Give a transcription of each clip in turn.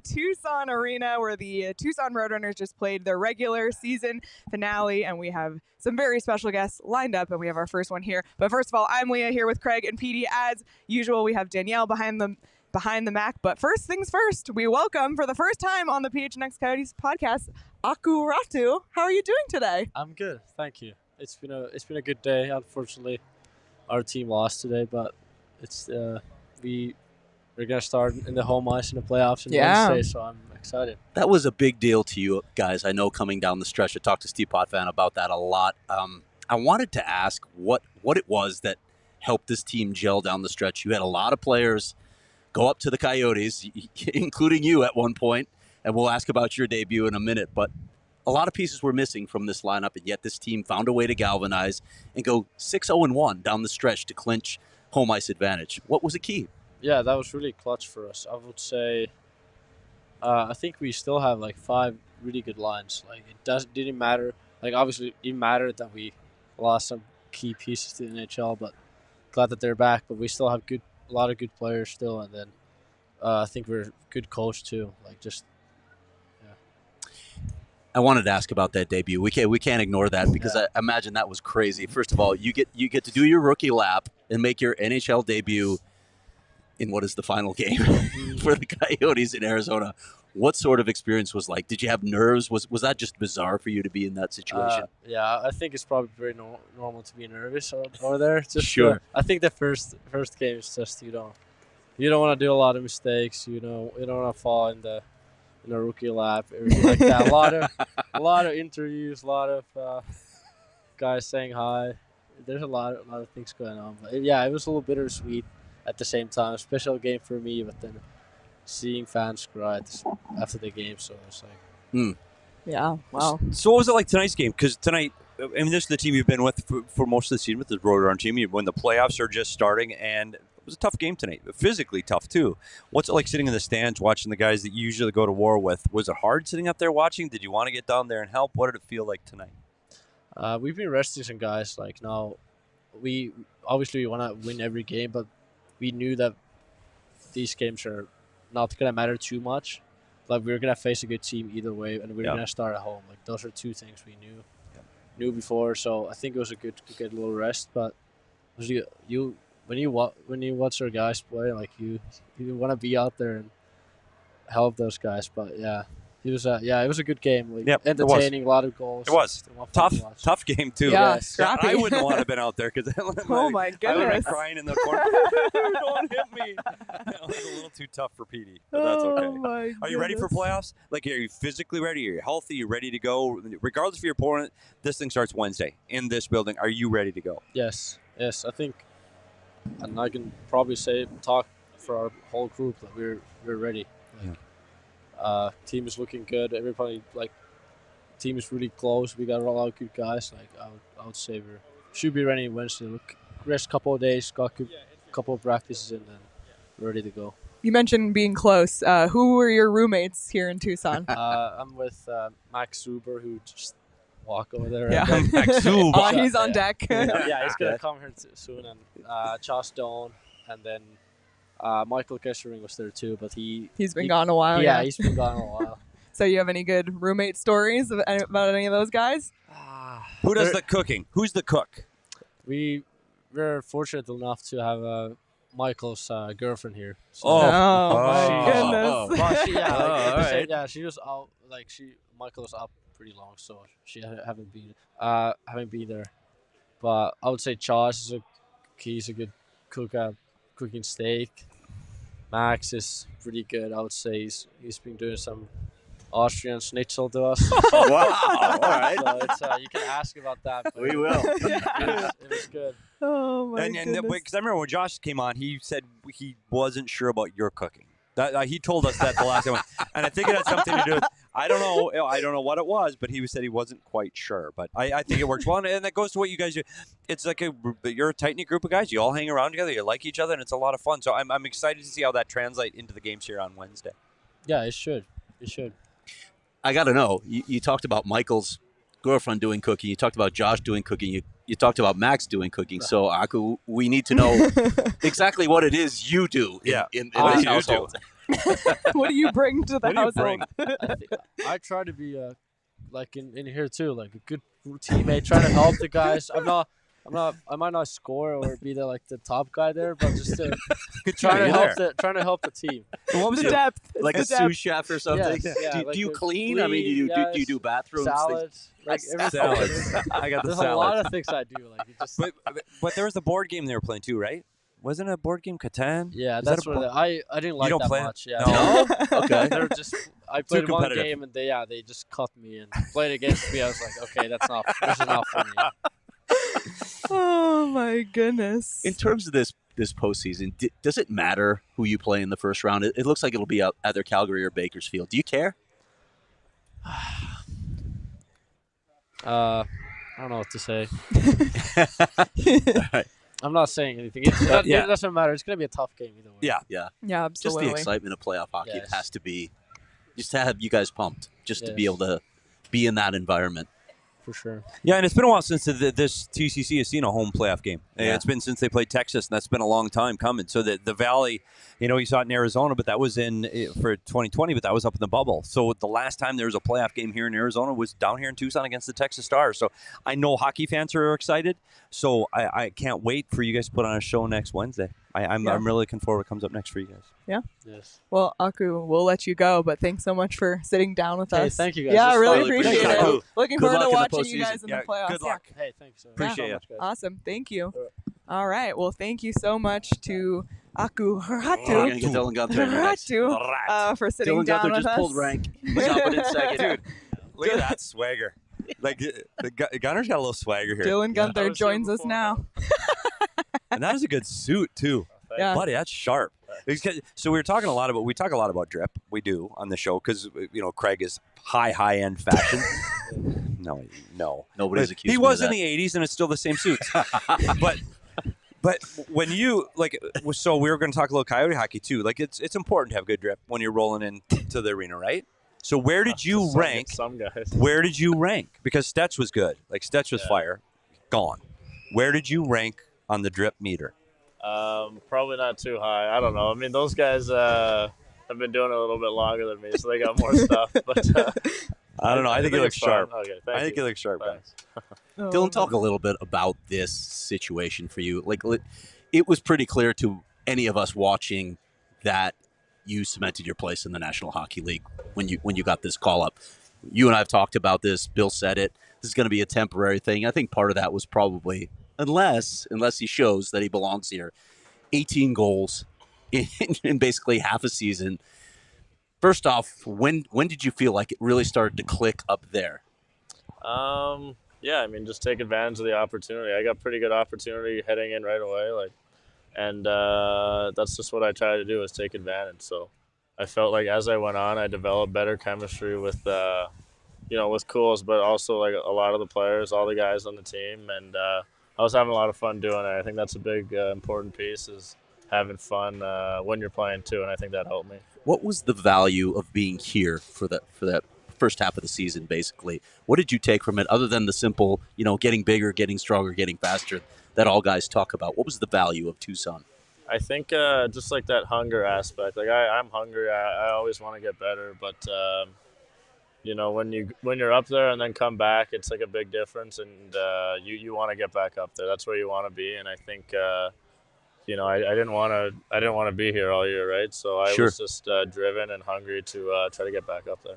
Tucson Arena, where the Tucson Roadrunners just played their regular season finale, and we have some very special guests lined up, and we have our first one here. But first of all, I'm Leah here with Craig and Petey. As usual, we have Danielle behind the Mac. But first things first, we welcome for the first time on the PHNX Coyotes podcast, Aku Ratu. How are you doing today? I'm good, thank you. It's been a good day. Unfortunately, our team lost today, but it's we're going to start in the home ice in the playoffs on Wednesday, so I'm excited. That was a big deal to you guys, I know, coming down the stretch. I talked to Steve Potvin about that a lot. I wanted to ask what it was that helped this team gel down the stretch. You had a lot of players go up to the Coyotes, including you at one point, and we'll ask about your debut in a minute, but a lot of pieces were missing from this lineup, and yet this team found a way to galvanize and go 6-0-1 down the stretch to clinch home ice advantage. What was the key? Yeah, that was really clutch for us. I would say I think we still have like 5 really good lines. Like didn't matter. Like obviously it mattered that we lost some key pieces to the NHL, but glad that they're back. But we still have a lot of good players still, and then I think we're a good coach too. Like just I wanted to ask about that debut. We can't ignore that because I imagine that was crazy. First of all, you get to do your rookie lap and make your NHL debut in what is the final game for the Coyotes in Arizona. What sort of experience was like? Did you have nerves? Was that just bizarre for you to be in that situation? Yeah, I think it's probably very normal to be nervous over there. Just sure. I think the first game is just you don't want to do a lot of mistakes. You don't want to fall in a rookie lap, everything like that. A lot of interviews, a lot of guys saying hi. There's a lot of things going on. But it was a little bittersweet at the same time. Special game for me, but then seeing fans cry after the game, so it's like, yeah, wow. So what was it like tonight's game? Because tonight, I mean, this is the team you've been with for most of the season, with the Roadrunner team. When the playoffs are just starting, and it was a tough game tonight, physically tough too. What's it like sitting in the stands watching the guys that you usually go to war with? Was it hard sitting up there watching? Did you want to get down there and help? What did it feel like tonight? We've been resting some guys. Like now, we want to win every game, but we knew that these games are not going to matter too much. Like we're going to face a good team either way, and we're going to start at home. Like those are 2 things we knew before. So I think it was a good little rest. But when you watch our guys play, like you want to be out there and help those guys. But it was a good game. Like, entertaining, a lot of goals. It was tough game too. Yeah, I wouldn't want to have been out there because oh my goodness, I would have been crying in the corner. Don't hit me. It was a little too tough for Petey, but that's okay. Are you ready for playoffs? Like, are you physically ready? Are you healthy? Are you ready to go? Regardless of your opponent, this thing starts Wednesday in this building. Are you ready to go? Yes, I think, and I can probably talk for our whole group that we're ready. Team is looking good. Everybody, team is really close. We got a lot of good guys. Like I would say we should be ready Wednesday. Rest a couple of days, got a couple of practices, and then we're ready to go. You mentioned being close. Who were your roommates here in Tucson? I'm with Max Szuber, who just walk over there. Yeah, Max Szuber. He's on deck. He's gonna come here soon, and Josh Doan, and then. Michael Kessering was there too, but he's been gone a while. Yeah, he's been gone a while. So you have any good roommate stories about any of those guys? Who does the cooking? Who's the cook? We're fortunate enough to have Michael's girlfriend here. So my goodness. She was out. Michael was up pretty long, so she haven't been there. But I would say Josh he's a good cook at cooking steak. Max is pretty good. I would say he's been doing some Austrian schnitzel to us. Wow. All right. So it's, you can ask about that. But We will. It was good. Oh my And goodness. because I remember when Josh came on, he said he wasn't sure about your cooking. That he told us that the last time, and I think it had something to do with I don't know what it was, but he said he wasn't quite sure. But I think it works well, and that goes to what you guys do. It's like you're a tight knit group of guys. You all hang around together. You like each other, and it's a lot of fun. So I'm excited to see how that translates into the games here on Wednesday. Yeah, it should. It should. I got to know. You talked about Michael's girlfriend doing cooking. You talked about Josh doing cooking. You talked about Max doing cooking. So, Aku, we need to know exactly what it is you do in What this do you household. What do you bring to the household? I try to be like in here too, like a good teammate, trying to help the guys. I might not score or be the top guy there, but just trying to help the team. What was The depth. Like The a depth. sous chef or something? Yes, yeah, do like you a clean? I mean, do you do bathrooms? Salads, like everything. Salads. I got the There's a lot salads. of things I do. Like it just. But there was the board game they were playing too, right? Wasn't it a board game, Catan? Yeah, Is that's that a what I didn't like don't that play it? much. Yeah. No? Okay. They're just. I played one competitive. game and they just cut me and played against me. I was like, okay, this is not for me. Oh my goodness. In terms of this postseason, does it matter who you play in the first round? It looks like it'll be either Calgary or Bakersfield. Do you care? I don't know what to say. Right. I'm not saying anything. It doesn't matter. It's gonna be a tough game either way. Yeah. Yeah. Yeah, Just absolutely. the excitement of playoff hockey. Yes. It has to be just to have you guys pumped, just to be Yes. able to be in that environment. For sure. Yeah, and it's been a while since this TCC has seen a home playoff game. Yeah. It's been since they played Texas, and that's been a long time coming. So the Valley, you saw it in Arizona, but that was for 2020, but that was up in the bubble. So the last time there was a playoff game here in Arizona was down here in Tucson against the Texas Stars. So I know hockey fans are excited. So I can't wait for you guys to put on a show next Wednesday. I'm really looking forward to what comes up next for you guys. Yeah. Yes. Well, Aku, we'll let you go, but thanks so much for sitting down with Hey, us. thank you guys. Yeah, I This really was fun. appreciate Thanks, it. Aku. Looking Good forward to luck in the watching you postseason. guys in the playoffs. Good luck. Hey, thanks. Appreciate so you. much, guys. Awesome. Thank you. All right. Well, thank you so much to Aku We're gonna get Dylan Guenther in next. Ratu, for sitting Dylan down Guenther with just us. pulled rank. He's hopping in second. Dude, look at that swagger. Like Gunner's got a little swagger here. Dylan I Guenther was here joins us before, now. And that is a good suit too. Yeah. Buddy, that's sharp. So we talk a lot about drip. We do on the show because Craig is high end fashion. No. Nobody's accused He me was of in that. the '80s, and it's still the same suits. but when you so we were going to talk a little Coyote hockey too. Like it's important to have good drip when you're rolling into the arena, right? So where did you rank? Some guys. Where did you rank? Because Stetch was good. Like Stetch was fire. Gone. Where did you rank on the drip meter? Probably not too high. I don't know. I mean, those guys have been doing it a little bit longer than me, so they got more stuff. But I don't know. I think it looks it's fine. sharp. Okay, I think it looks sharp, guys. Thanks. Oh, Dylan, talk a little bit about this situation for you. Like, it was pretty clear to any of us watching that you cemented your place in the National Hockey League when you got this call up. You and I have talked about this. Bill said it. This is going to be a temporary thing. I think part of that was probably, unless he shows that he belongs here, 18 goals in basically half a season. First off, when did you feel like it really started to click up there? Yeah, I mean, just take advantage of the opportunity. I got pretty good opportunity heading in right away, and that's just what I try to do is take advantage. So I felt like as I went on, I developed better chemistry with with Cools, but also like a lot of the players, all the guys on the team, and I was having a lot of fun doing it. I think that's a big important piece is having fun when you're playing too, and I think that helped me. What was the value of being here for that first half of the season, basically? What did you take from it, other than the simple, getting bigger, getting stronger, getting faster, that all guys talk about? What was the value of Tucson? I think just like that hunger aspect. Like I'm hungry. I always want to get better, but when you're up there and then come back, it's like a big difference, and you want to get back up there. That's where you want to be, and I think I didn't want to be here all year, right? So I was just driven and hungry to try to get back up there.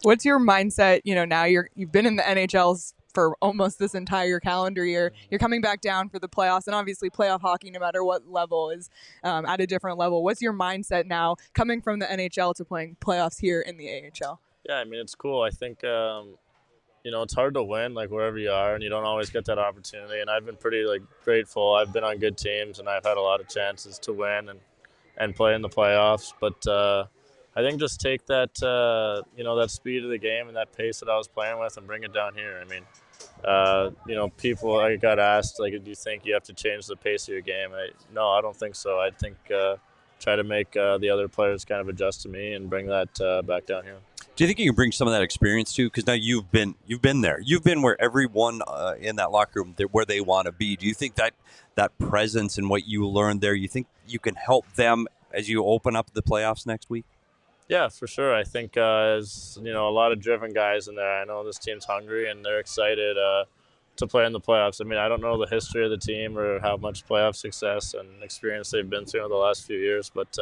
What's your mindset? Now you've been in the NHL for almost this entire calendar year. You're coming back down for the playoffs, and obviously playoff hockey, no matter what level, is at a different level. What's your mindset now coming from the NHL to playing playoffs here in the AHL? Yeah, I mean, it's cool. I think, it's hard to win, like, wherever you are, and you don't always get that opportunity. And I've been pretty, grateful. I've been on good teams, and I've had a lot of chances to win and play in the playoffs. But I think just take that, that speed of the game and that pace that I was playing with and bring it down here. I mean, people, I got asked, do you think you have to change the pace of your game? No, I don't think so. I think try to make the other players kind of adjust to me and bring that back down here. Do you think you can bring some of that experience too? Because now you've been there. You've been where everyone in that locker room, where they want to be. Do you think that presence and what you learned there, you think you can help them as you open up the playoffs next week? Yeah, for sure. I think there's a lot of driven guys in there. I know this team's hungry and they're excited to play in the playoffs. I mean, I don't know the history of the team or how much playoff success and experience they've been through in the last few years, but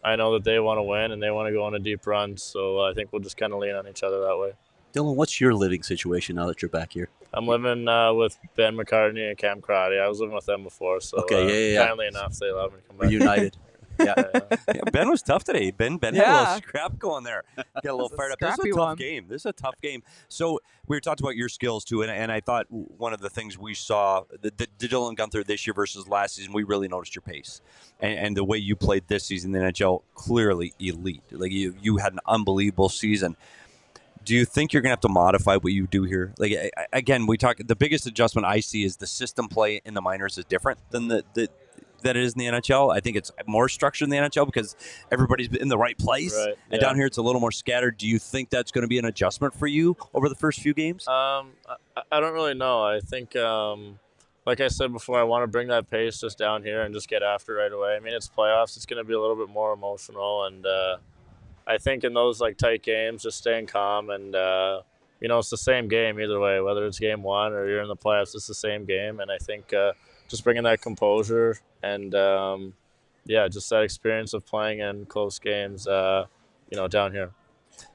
I know that they want to win and they want to go on a deep run. So I think we'll just kind of lean on each other that way. Dylan, what's your living situation now that you're back here? I'm living with Ben McCartney and Cam Crotty. I was living with them before, so kindly enough, they allowed me to come back. Reunited. Yeah. Ben was tough today. Ben had a little scrap going there. Got a little fired up. This is a tough game. This is a tough game. So we were talking about your skills too, and I thought one of the things we saw, the Dylan Guenther this year versus last season, we really noticed your pace. And the way you played this season in the NHL, clearly elite. Like you had an unbelievable season. Do you think you're going to have to modify what you do here? Again, the biggest adjustment I see is the system play in the minors is different than that it is in the NHL. I think it's more structured in the NHL because everybody's in the right place. Right, and down here it's a little more scattered. Do you think that's going to be an adjustment for you over the first few games? I don't really know. I think, like I said before, I want to bring that pace just down here and just get after right away. I mean, it's playoffs. It's going to be a little bit more emotional. And I think in those tight games, just staying calm. And, it's the same game either way, whether it's game one or you're in the playoffs, it's the same game. And I think just bringing that composure and, just that experience of playing in close games, down here.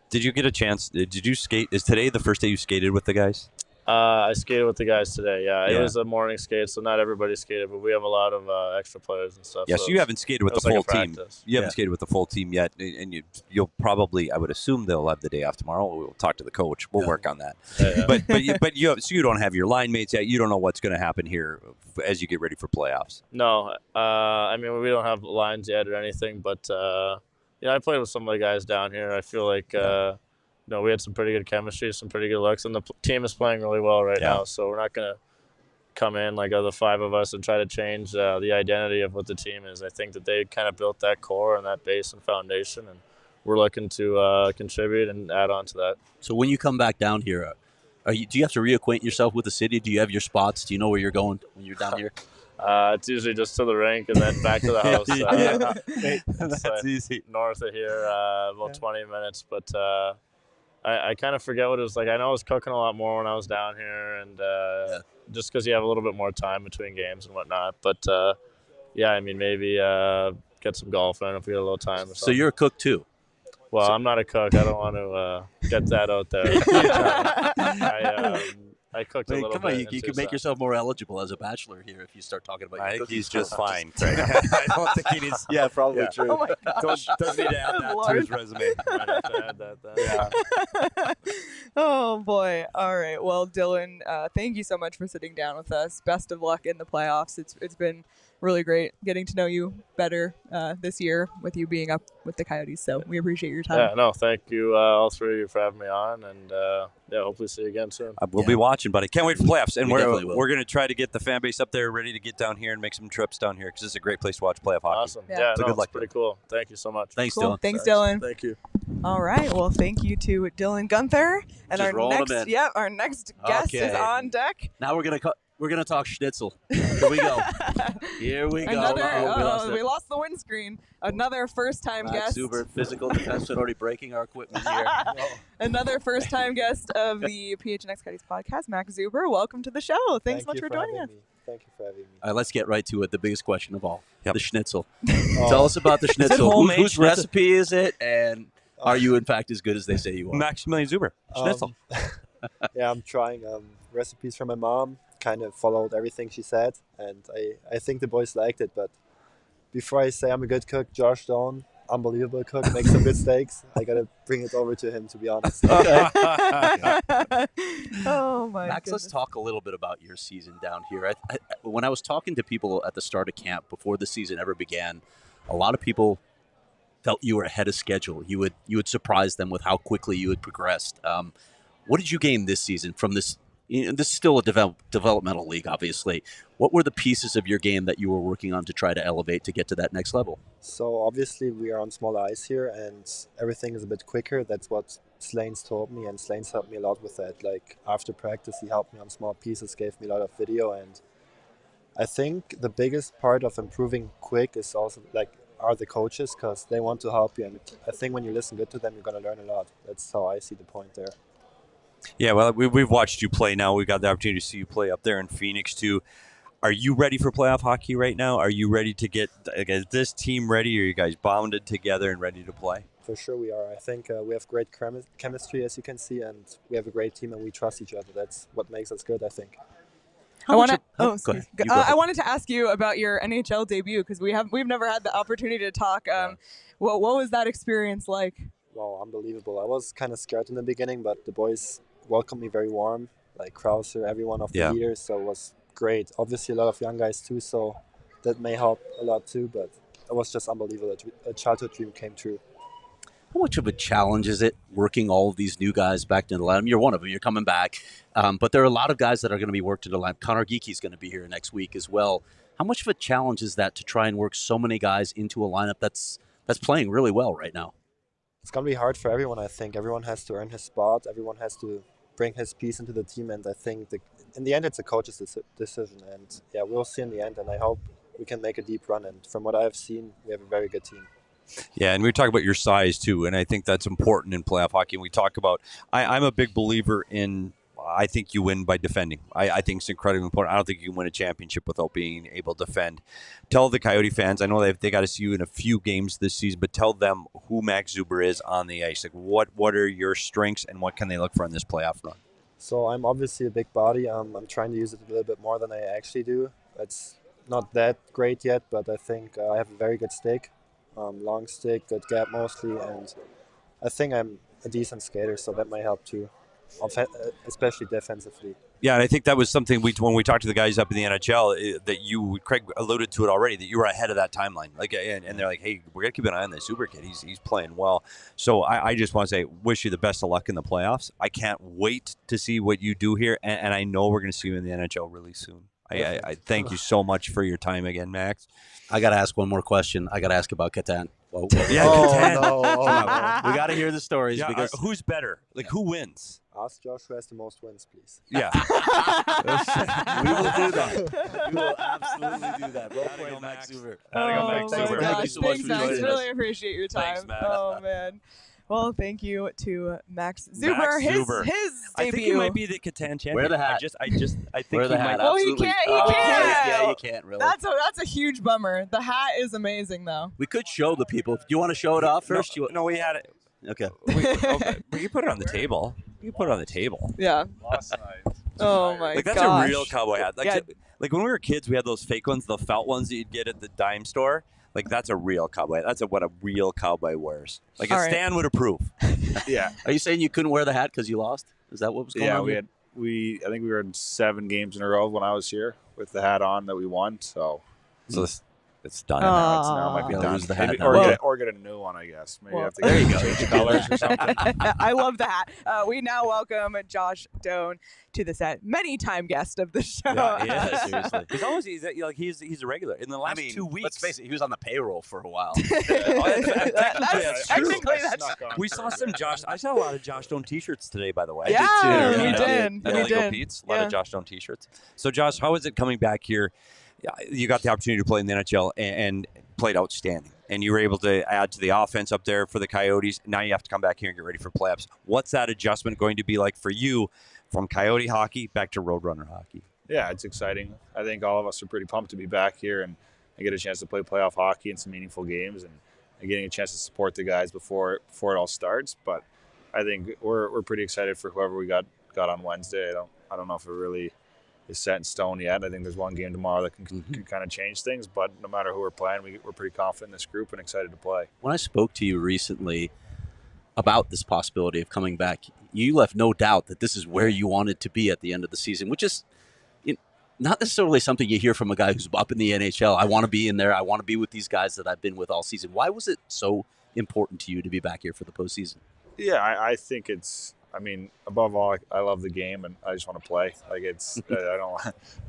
Did you get a chance? Did you skate? Is today the first day you skated with the guys? I skated with the guys today, It was a morning skate, so not everybody skated, but we have a lot of extra players and stuff. Yeah, so you haven't skated with the full team. You haven't skated with the full team yet, and you'll probably, I would assume they'll have the day off tomorrow. We'll talk to the coach. We'll work on that. But you don't have your line mates yet. You don't know what's going to happen here as you get ready for playoffs. No, we don't have lines yet or anything, but I played with some of the guys down here. I feel like we had some pretty good chemistry, some pretty good looks, and the team is playing really well right now. So we're not going to come in like the five of us and try to change the identity of what the team is. I think that they kind of built that core and that base and foundation, and we're looking to contribute and add on to that. So when you come back down here, do you have to reacquaint yourself with the city? Do you have your spots? Do you know where you're going when you're down here? It's usually just to the rink and then back to the house. That's easy. North of here, about 20 minutes, but I kind of forget what it was like. I know I was cooking a lot more when I was down here, and just because you have a little bit more time between games and whatnot. But, maybe get some golf in if we get a little time or something. So you're a cook too? Well, I'm not a cook. I don't want to get that out there. I cooked a little bit. Come on, you can make yourself more eligible as a bachelor here if you start talking about your I think cooking he's skills. just fine, Craig. I don't think he needs. Yeah, probably true. Oh my gosh. Doesn't need to add that to his resume. Might have to add that then. Yeah. Oh, boy. All right. Well, Dylan, thank you so much for sitting down with us. Best of luck in the playoffs. It's been really great getting to know you better this year with you being up with the Coyotes. So we appreciate your time. Yeah, no, thank you, all three of you, for having me on. And, hopefully see you again soon. We'll be watching, buddy. Can't wait for playoffs. And We we're definitely will. going to try to get the fan base up there ready to get down here and make some trips down here because it's a great place to watch playoff hockey. Awesome. Yeah. Yeah, So good it's luck. pretty cool. Thank you so much. Thanks, Cool. Dylan. Thanks, Dylan. Thank you. All right. Well, thank you to Dylan Guenther. And Just rolling them in. our next guest is Okay. on deck. Now we're gonna talk schnitzel. Here we go. Here we go. We lost the windscreen. Another first-time Max guest. Szuber, physical defenseman, already breaking our equipment here. Another first-time guest of the PHNX Coyotes podcast, Max Szuber. Welcome to the show. Thanks so much for joining us. Thank you for having me. All right, let's get right to it. The biggest question of all: Yep. the schnitzel. Tell us about the schnitzel. homemade Whose schnitzel? recipe is it? And are you in fact as good as they say you are? Maximilian Szuber, Schnitzel. Yeah, I'm trying recipes from my mom. Kind of followed everything she said, and I think the boys liked it. But before I say I'm a good cook, Josh Doan, unbelievable cook, makes some good steaks. I gotta bring it over to him, to be honest. Oh my Max, goodness. let's talk a little bit about your season down here. When I was talking to people at the start of camp before the season ever began, a lot of people felt you were ahead of schedule. You would surprise them with how quickly you had progressed. What did you gain this season from this? This is still a developmental league, obviously. What were the pieces of your game that you were working on to try to elevate to get to that next level? So obviously we are on small ice here, and everything is a bit quicker. That's what Slane's told me, and Slane's helped me a lot with that. Like after practice, he helped me on small pieces, gave me a lot of video, and I think the biggest part of improving quick is also are the coaches, because they want to help you, and I think when you listen good to them, you're gonna learn a lot. That's how I see the point there. Yeah, well, we've watched you play now. We've got the opportunity to see you play up there in Phoenix, too. Are you ready for playoff hockey right now? Are you ready to get is this team ready? Are you guys bonded together and ready to play? For sure we are. I think we have great chemistry, as you can see, and we have a great team, and we trust each other. That's what makes us good, I think. I want to. Go ahead. You go ahead. I wanted to ask you about your NHL debut, because we've never had the opportunity to talk. What was that experience like? Wow, unbelievable. I was kind of scared in the beginning, but the boys welcomed me very warm, like Krauser, everyone of the leaders, so it was great. Obviously, a lot of young guys too, so that may help a lot too, but it was just unbelievable. A childhood dream came true. How much of a challenge is it working all of these new guys back into the lineup? You're one of them. You're coming back. But there are a lot of guys that are going to be worked into the lineup. Connor Geeky's going to be here next week as well. How much of a challenge is that to try and work so many guys into a lineup that's playing really well right now? It's going to be hard for everyone, I think. Everyone has to earn his spot. Everyone has to bring his piece into the team. And I think in the end, it's a coach's decision. And yeah, we'll see in the end. And I hope we can make a deep run. And from what I've seen, we have a very good team. Yeah, and we talk about your size too, and I think that's important in playoff hockey. And we talk about, I'm a big believer in, I think you win by defending. I think it's incredibly important. I don't think you can win a championship without being able to defend. Tell the Coyote fans, I know they got to see you in a few games this season, but tell them who Max Szuber is on the ice. Like what are your strengths and what can they look for in this playoff run? So I'm obviously a big body. I'm trying to use it a little bit more than I actually do. It's not that great yet, but I think I have a very good stick. Long stick, good gap mostly, and I think I'm a decent skater, so that might help too, especially defensively. Yeah, and I think that was something when we talked to the guys up in the NHL that Craig alluded to it already, that you were ahead of that timeline. Like, and they're like, hey, we're gonna keep an eye on the Szuber kid. He's playing well. So I just want to say, wish you the best of luck in the playoffs. I can't wait to see what you do here, and I know we're gonna see you in the NHL really soon. I thank you so much for your time again, Max. I got to ask one more question. I got to ask about Catan. Yeah, Catan. We got to hear the stories. Yeah, because who's better? Like, who wins? Ask Josh who has the most wins, please. Yeah. We will do that. We will absolutely do that. Well played, Max Szuber. Oh, Thank you gosh. so much Thanks, for Max. joining Really us. appreciate your time. Thanks, Max. Oh, man. Well, thank you to Max Szuber. Max Szuber. His debut. I think he might be the Catan champion. Wear the hat. I think Wear he the might. hat. Well, he Absolutely. can't. He Oh, can't. Yeah, you can't really. That's a huge bummer. The hat is amazing, though. We could show the people. Do you want to show it off first? No, we had it. Okay. Okay. But you put it on the table. You put it on the table. Yeah. Last night. Oh my Like that's gosh. a real cowboy hat. Like, Yeah. like when we were kids, we had those fake ones, the felt ones that you'd get at the dime store. Like that's a real cowboy. That's what a real cowboy wears. Like All a right. Stan would approve. Yeah. Are you saying you couldn't wear the hat because you lost? Is that what was going on? Yeah, here? I think we were in 7 games in a row when I was here with the hat on that we won. So So it's done. Oh. it's now might be Gotta done. lose the hat Maybe- now. or, Well- get a new one, I guess. Maybe Well, I have to there you go. change colors or something. I love the hat. We now welcome Josh Doan to the set, many-time guest of the show. Yeah, seriously. He's a regular. In the last 2 weeks, let's face it, he was on the payroll for a while. Technically, I that's snuck on we for saw a some bit. Josh. I saw a lot of Josh Doan T-shirts today, by the way. Yeah, I did too. we Yeah. did. At We Illegal did. Pete's, a lot Yeah. of Josh Doan T-shirts. So, Josh, how is it coming back here? Yeah, you got the opportunity to play in the NHL and played outstanding. And you were able to add to the offense up there for the Coyotes. Now you have to come back here and get ready for playoffs. What's that adjustment going to be like for you from Coyote hockey back to Roadrunner hockey? Yeah, it's exciting. I think all of us are pretty pumped to be back here and get a chance to play playoff hockey and some meaningful games and getting a chance to support the guys before it all starts. But I think we're pretty excited for whoever we got got on Wednesday. I don't know if it really is set in stone yet. I think there's one game tomorrow that can kind of change things. But no matter who we're playing, we're pretty confident in this group and excited to play. When I spoke to you recently about this possibility of coming back, you left no doubt that this is where you wanted to be at the end of the season, which is not necessarily something you hear from a guy who's up in the NHL. I want to be in there. I want to be with these guys that I've been with all season. Why was it so important to you to be back here for the postseason? Yeah, I think it's. I mean, above all, I love the game, and I just want to play. Like it's, I don't.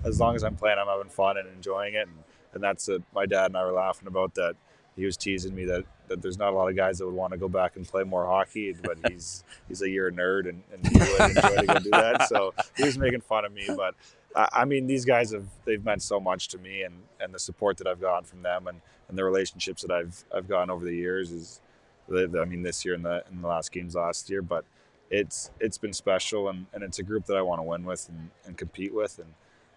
As long as I'm playing, I'm having fun and enjoying it, and that's it. My dad and I were laughing about that. He was teasing me that there's not a lot of guys that would want to go back and play more hockey, but he's you're a nerd and he would enjoy to go do that. So he was making fun of me, but I mean, these guys they've meant so much to me, and the support that I've gotten from them, and the relationships that I've gotten over the years is. I mean, this year in the last games last year, but it's been special, and it's a group that I want to win with and compete with,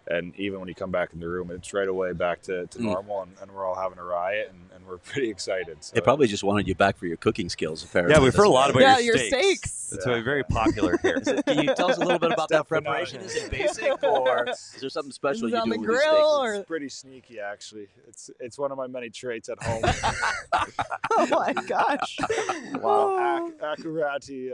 and even when you come back in the room, it's right away back to normal, and we're all having a riot, and we're pretty excited. So. They probably just wanted you back for your cooking skills, apparently. Yeah, we've heard a lot about your steaks. steaks. It's very popular here. Can you tell us a little bit about that Definitely preparation? not. Is it basic, or is there something special Is it you on do the with grill, these steaks? or It's pretty sneaky, actually. It's one of my many traits at home. oh my gosh! Wow. Raty,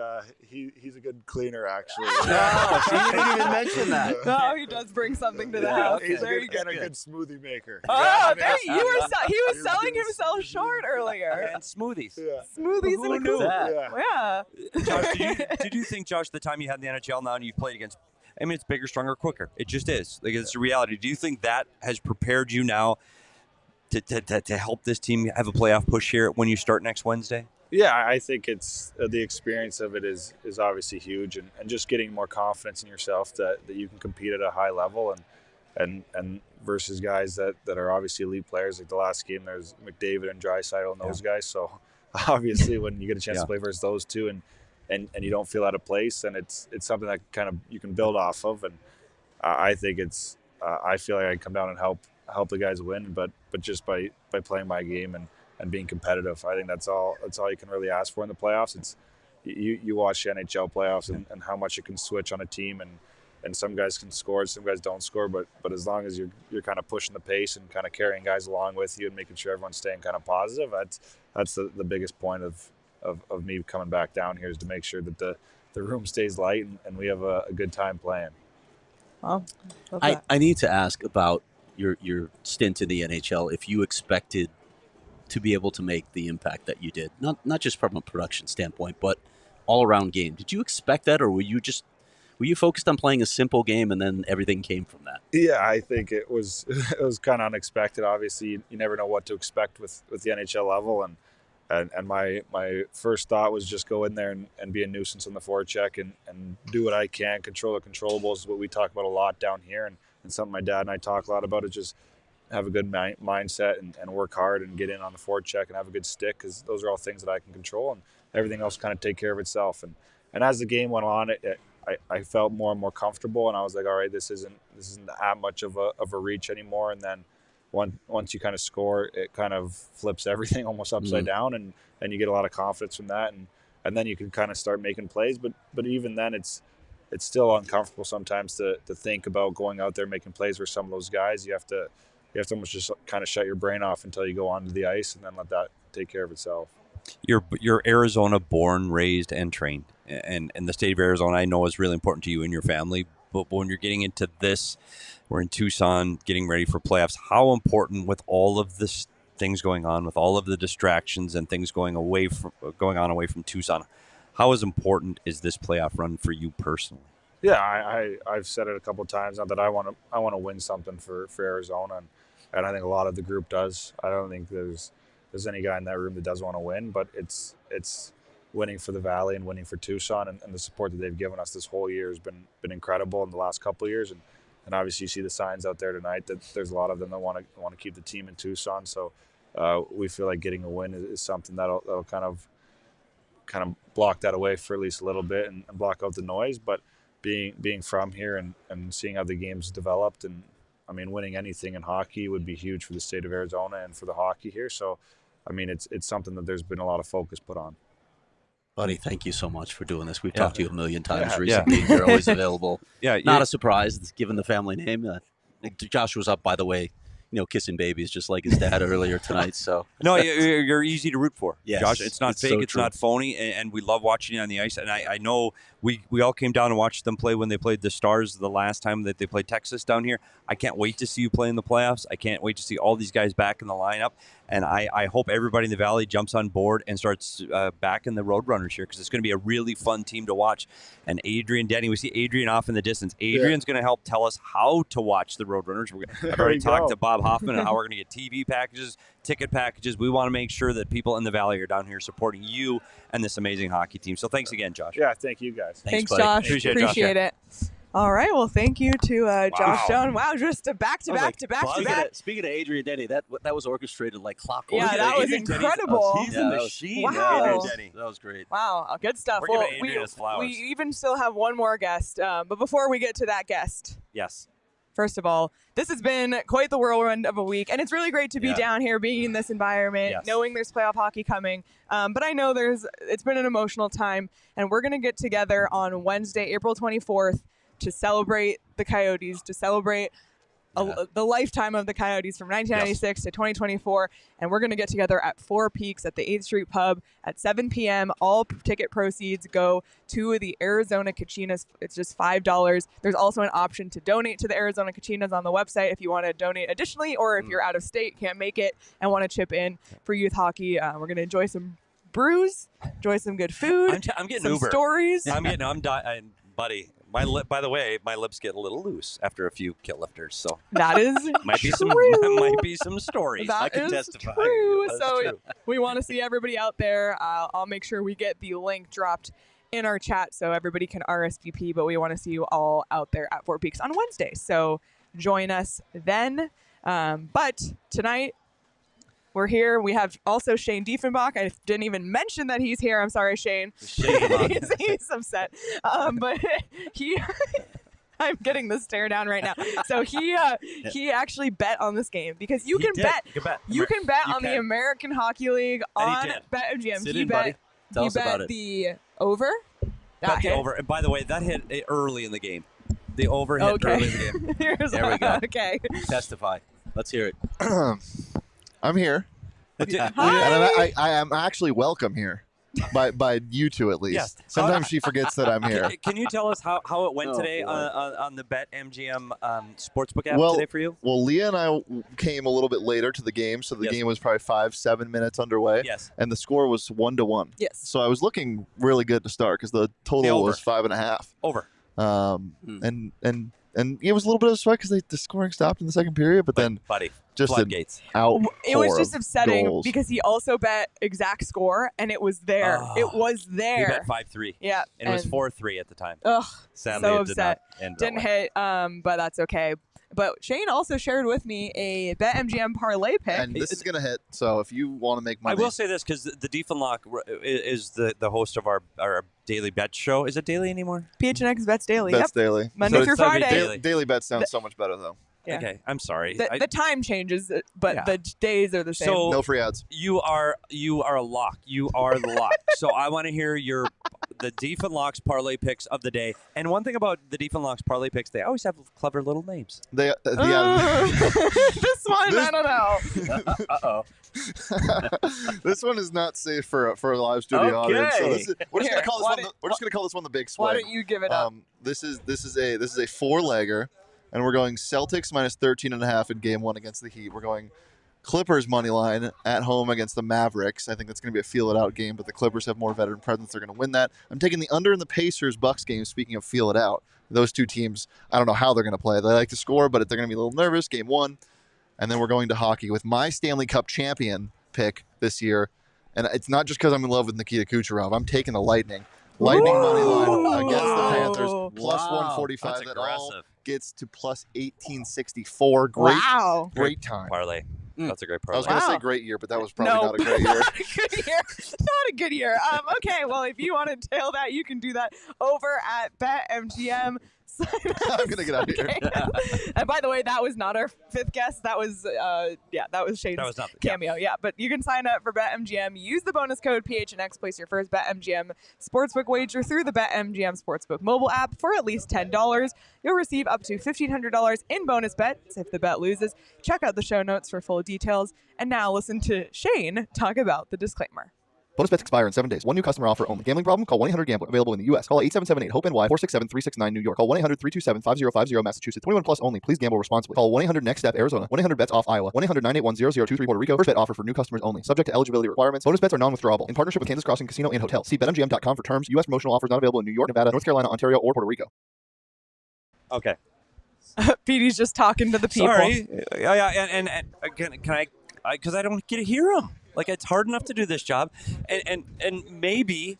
he's a good cleaner, actually. No, she didn't even mention that. No, he does bring something to the house. He's Very a good smoothie maker. Oh, there he was selling himself short earlier. And smoothies. Yeah. Smoothies Who and a knew cool. that? Yeah. Josh, did you think, Josh, the time you had in the NHL now and you've played against, I mean, it's bigger, stronger, quicker. It just is. Like, it's a reality. Do you think that has prepared you now to help this team have a playoff push here when you start next Wednesday? Yeah, I think it's the experience of it is obviously huge, and just getting more confidence in yourself that you can compete at a high level and versus guys that are obviously elite players. Like the last game, there's McDavid and Draisaitl and those guys. So obviously, when you get a chance to play versus those two, and you don't feel out of place, then it's something that kind of you can build off of. And I think it's I feel like I can come down and help the guys win, but just by playing my game and being competitive. I think that's all you can really ask for in the playoffs. It's you watch the NHL playoffs and how much it can switch on a team, and some guys can score, some guys don't score, but as long as you're kind of pushing the pace and kind of carrying guys along with you and making sure everyone's staying kind of positive, that's the biggest point of me coming back down here, is to make sure that the room stays light and we have a good time playing. Well, I need to ask about your stint in the NHL, if you expected to be able to make the impact that you did, not just from a production standpoint, but all around game. Did you expect that, or were you focused on playing a simple game and then everything came from that? Yeah, I think it was kind of unexpected. Obviously, you never know what to expect with the NHL level, and my first thought was just go in there and be a nuisance on the forecheck and do what I can, control the controllables, is what we talk about a lot down here, and something my dad and I talk a lot about, is just have a good mindset and work hard and get in on the forecheck and have a good stick, because those are all things that I can control, and everything else kind of take care of itself. And as the game went on, I felt more and more comfortable, and I was like, all right, this isn't that much of a reach anymore. And then once you kind of score, it kind of flips everything almost upside down, and you get a lot of confidence from that, and then you can kind of start making plays. But even then, it's still uncomfortable sometimes to think about going out there making plays for some of those guys. You have to almost just kind of shut your brain off until you go onto the ice, and then let that take care of itself. You're Arizona born, raised, and trained, and the state of Arizona, I know, is really important to you and your family. But when you're getting into this, we're in Tucson, getting ready for playoffs. How important, with all of this things going on, with all of the distractions and things going on away from Tucson, how important is this playoff run for you personally? Yeah, I've said it a couple of times now that I want to win something for Arizona, and I think a lot of the group does. I don't think there's any guy in that room that doesn't want to win, but it's winning for the Valley and winning for Tucson, and the support that they've given us this whole year has been incredible in the last couple of years, and obviously you see the signs out there tonight that there's a lot of them that want to keep the team in Tucson. So we feel like getting a win is something that'll kind of block that away for at least a little bit and block out the noise. But being from here and seeing how the game's developed, and I mean, winning anything in hockey would be huge for the state of Arizona and for the hockey here. So I mean, it's something that there's been a lot of focus put on. Buddy, thank you so much for doing this. We've talked to you a million times Yeah. recently. You're always available. Yeah, Not a surprise, given the family name. Josh was up, by the way, kissing babies just like his dad earlier tonight. So No, you're easy to root for, Yes, Josh. It's not fake. so It's true. not phony, and we love watching you on the ice. And I know we all came down and watched them play when they played the Stars the last time that they played Texas down here. I can't wait to see you play in the playoffs. I can't wait to see all these guys back in the lineup. And I hope everybody in the Valley jumps on board and starts backing the Roadrunners here, because it's going to be a really fun team to watch. And Adrian Denny, we see Adrian off in the distance. Adrian's going to help tell us how to watch the Roadrunners. I've already talked to Bob Hoffman on how we're going to get TV packages, ticket packages. We want to make sure that people in the Valley are down here supporting you and this amazing hockey team. So thanks again, Josh. Yeah, thank you guys. Thanks, buddy. Josh. Appreciate it, Josh. it. All right. Well, thank you to Josh Doan. Wow, just a back to back. Speaking of Adrian Denny, that was orchestrated like clockwork. Yeah, that was Adrian Denny's- incredible. He's a machine. Wow. Adrian Denny. That was great. Wow, good stuff. We're Well, giving Adrian his flowers. we even still have one more guest. But before we get to that guest, Yes. first of all, this has been quite the whirlwind of a week, and it's really great to be down here, being in this environment, Yes. knowing there's playoff hockey coming. But I know it's been an emotional time, and we're going to get together on Wednesday, April 24th, to celebrate the Coyotes, to celebrate the lifetime of the Coyotes from 1996 to 2024. And we're going to get together at Four Peaks at the 8th Street Pub at 7 p.m. All ticket proceeds go to the Arizona Kachinas. It's just $5. There's also an option to donate to the Arizona Kachinas on the website if you want to donate additionally, or if you're out of state, can't make it, and want to chip in for youth hockey. We're going to enjoy some brews, enjoy some good food, I'm getting some Uber. stories. Buddy. By the way, my lips get a little loose after a few kill lifters, so That is might be some stories. That I can is testify. true. That's So true. we want to see everybody out there. I'll make sure we get the link dropped in our chat so everybody can RSVP, but we want to see you all out there at Four Peaks on Wednesday. So join us then. But tonight, we're here. We have also Shane Diefenbach. I didn't even mention that he's here. I'm sorry, Shane. he's upset. But I'm getting the stare down right now. So he actually bet on this game, because you can bet on the American Hockey League on BetMGM. Sit in, buddy. Tell us about it. The over. Bet the over. And by the way, that hit early in the game. The over hit early in the game. There we go. Okay. Testify. Let's hear it. I'm here. Hi. And I am actually welcome here by you two at least. Yes. Sometimes she forgets that I'm here. Can you tell us how it went Oh, today boy. on the BetMGM Sportsbook app Well, today for you? Well, Leah and I came a little bit later to the game, so the Yes. game was probably 5-7 minutes underway. Yes. And the score was 1-1. Yes. So I was looking really good to start, because the total over. was 5.5. Over. And it was a little bit of a sweat because the scoring stopped in the second period, but then Buddy, just an floodgates. out. It was just upsetting goals. because he also bet exact score, and it was there. Oh. It was We there. bet 5-3. Yeah. And it was 4-3 at the time. Ugh. Sadly, so it did upset. not end that Didn't way. hit, but that's okay. But Shane also shared with me a BetMGM parlay pick. And this is going to hit, so if you want to make I money. will say this, because the Diefenbach is the host of our daily bet show. Is it daily anymore? PHNX Bets Daily. Bets Yep. Daily. Monday So through it's- Friday. Daily. Daily bet sounds so much better, though. Yeah. Okay, I'm sorry. The time changes, but Yeah. the days are the same. So- No free ads. You are a lock. You are the lock. So I want to hear the Diefenbach's parlay picks of the day. And one thing about the Diefenbach's parlay picks, they always have clever little names. They, yeah. This one, I don't know. Uh-oh. This one is not safe for a live studio audience. So we're just Here, gonna call this one the big Why swing. don't you give it up? This is a 4-legger, and we're going Celtics minus 13.5 in game 1 against the Heat. We're going Clippers money line at home against the Mavericks. I think that's going to be a feel it out game, but the Clippers have more veteran presence. They're going to win that. I'm taking the under in the Pacers Bucks game. Speaking of feel it out, those two teams, I don't know how they're going to play. They like to score, but they're going to be a little nervous. Game 1, and then we're going to hockey with my Stanley Cup champion pick this year. And it's not just because I'm in love with Nikita Kucherov. I'm taking the Lightning. Lightning money line against the Panthers, plus Wow. 145. That's That all aggressive. gets to plus 1864. Great time. Parlay. That's a great I parlay. was going to Wow. say great year, but that was probably No. not a great year. Not a good year. Not a good year. Okay, well, if you want to tail that, you can do that over at BetMGM I'm gonna get out of here. And by the way, that was not our fifth guest. That was Shane's That was not cameo. Yeah, but you can sign up for BetMGM. Use the bonus code PHNX. Place your first BetMGM Sportsbook wager through the BetMGM Sportsbook mobile app for at least $10. You'll receive up to $1,500 in bonus bets if the bet loses. Check out the show notes for full details. And now listen to Shane talk about the disclaimer. Bonus bets expire in 7 days. One new customer offer only. Gambling problem? Call 1-800-GAMBLER. Available in the U.S. Call 877-8-HOPE-NY 467-369 New York. Call 1-800-327-5050 Massachusetts. 21 plus only. Please gamble responsibly. Call 1-800-NEXT-STEP Arizona. 1-800-BETS-OFF Iowa. 1-800-981-0023 Puerto Rico. First bet offer for new customers only. Subject to eligibility requirements. Bonus bets are non-withdrawable. In partnership with Kansas Crossing Casino and Hotel. See BetMGM.com for terms. U.S. promotional offers not available in New York, Nevada, North Carolina, Ontario, or Puerto Rico. Okay. Petey's just talking to the people. Sorry. Yeah, and can I because I don't get to hear him. Like, it's hard enough to do this job, and maybe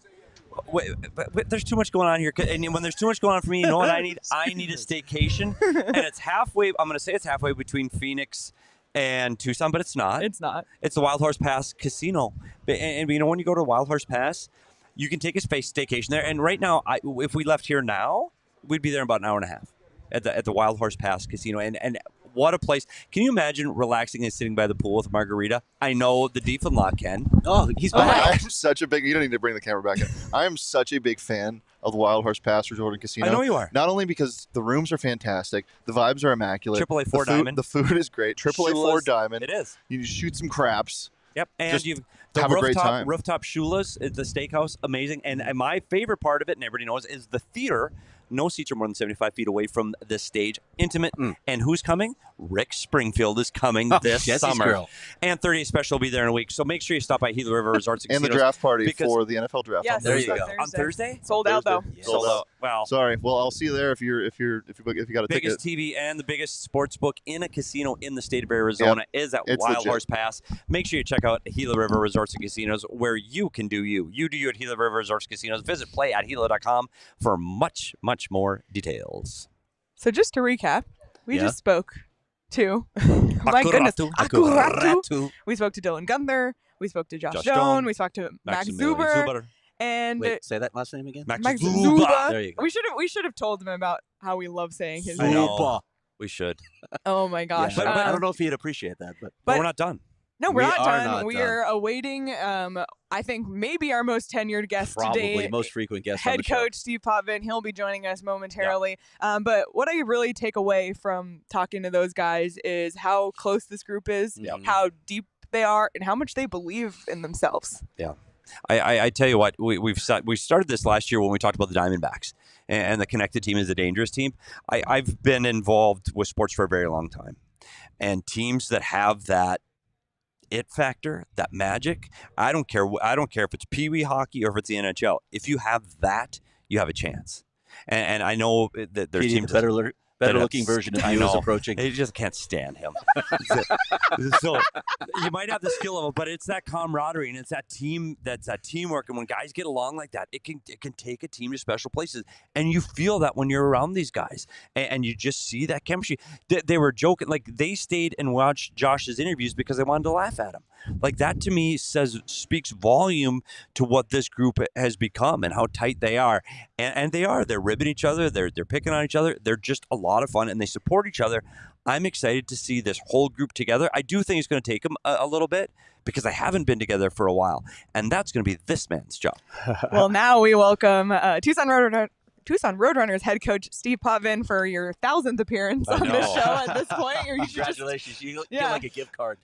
but there's too much going on here. And when there's too much going on for me, you know what I need? I need a staycation, and it's halfway. I'm going to say it's halfway between Phoenix and Tucson, but it's not. It's not. It's the Wild Horse Pass Casino, and you know when you go to Wild Horse Pass, you can take a staycation there. And right now, if we left here now, we'd be there in about an hour and a half at the Wild Horse Pass Casino, and what a place. Can you imagine relaxing and sitting by the pool with a margarita? I know the Diefenloch can. Oh, he's back. I'm such a big. You don't need to bring the camera back in. I am such a big fan of the Wild Horse Pass Resort and Casino. I know you are. Not only because the rooms are fantastic, the vibes are immaculate. AAA 4 diamond. The food is great. AAA 4 diamond. It is. You shoot some craps. Yep, and Just you've have a great time. Rooftop Shula's, the steakhouse, amazing. And my favorite part of it, and everybody knows, is the theater. No seats are more than 75 feet away from the stage. Intimate. And who's coming? Rick Springfield is coming this Jesse's summer. girl. And 30th Special will be there in a week. So make sure you stop by Gila River Resorts And the Casinos draft party because- for the NFL draft. Yes, on There you Thursday. go. On Thursday? Sold out though. Yeah. Sold out. Wow. Sorry. Well, I'll see you there if you got a Biggest ticket. TV and the biggest sports book in a casino in the state of Arizona is at It's Wild legit. Horse Pass. Make sure you check out Gila River Resorts and Casinos, where you can do you. You do you at Gila River Resorts and Casinos. Visit play@gila.com for much, much more details. So just to recap, we Yeah. just spoke to, my goodness, Akuratu. Akuratu. We spoke to Dylan Guenther. We spoke to Josh Josh Doan. Doan. We spoke to Max Maximilian Szuber. And Wait, say that last name again. Max Max Szuber. Szuber. There you go. We should have told him about how we love saying his I name. know. We should. Oh my gosh. Yeah, but I Um, don't know if he'd appreciate that, but But we're not done. No, we're We not are done. not We done. are awaiting, I think, maybe our most tenured guest probably today. most frequent guest on Head the show. coach Steve Potvin. He'll be joining us momentarily. But what I really take away from talking to those guys is how close this group is, Yep. how deep they are, and how much they believe in themselves. I tell you what, we started this last year when we talked about the Diamondbacks and the connected team is a dangerous team. I've been involved with sports for a very long time, and teams that have that it factor, that magic. I don't care if it's Pee Wee hockey or if it's the NHL. If you have that, you have a chance. And I know that there's Petey, teams the better looking version of I you is know. approaching. They just can't stand him. So you might have the skill level, but it's that camaraderie and it's that teamwork. And when guys get along like that, it can take a team to special places. And you feel that when you're around these guys, and you just see that chemistry. They were joking, like they stayed and watched Josh's interviews because they wanted to laugh at him. Like that to me speaks volume to what this group has become and how tight they are. And they're ribbing each other. They're picking on each other. They're just a lot of fun and they support each other. I'm excited to see this whole group together. I do think it's going to take them a little bit because they haven't been together for a while. And that's going to be this man's job. Well, now we welcome Tucson Roadrunners head coach Steve Potvin for your 1,000th appearance on this know. show at this point. You should just- Congratulations. You Yeah. get like a gift card.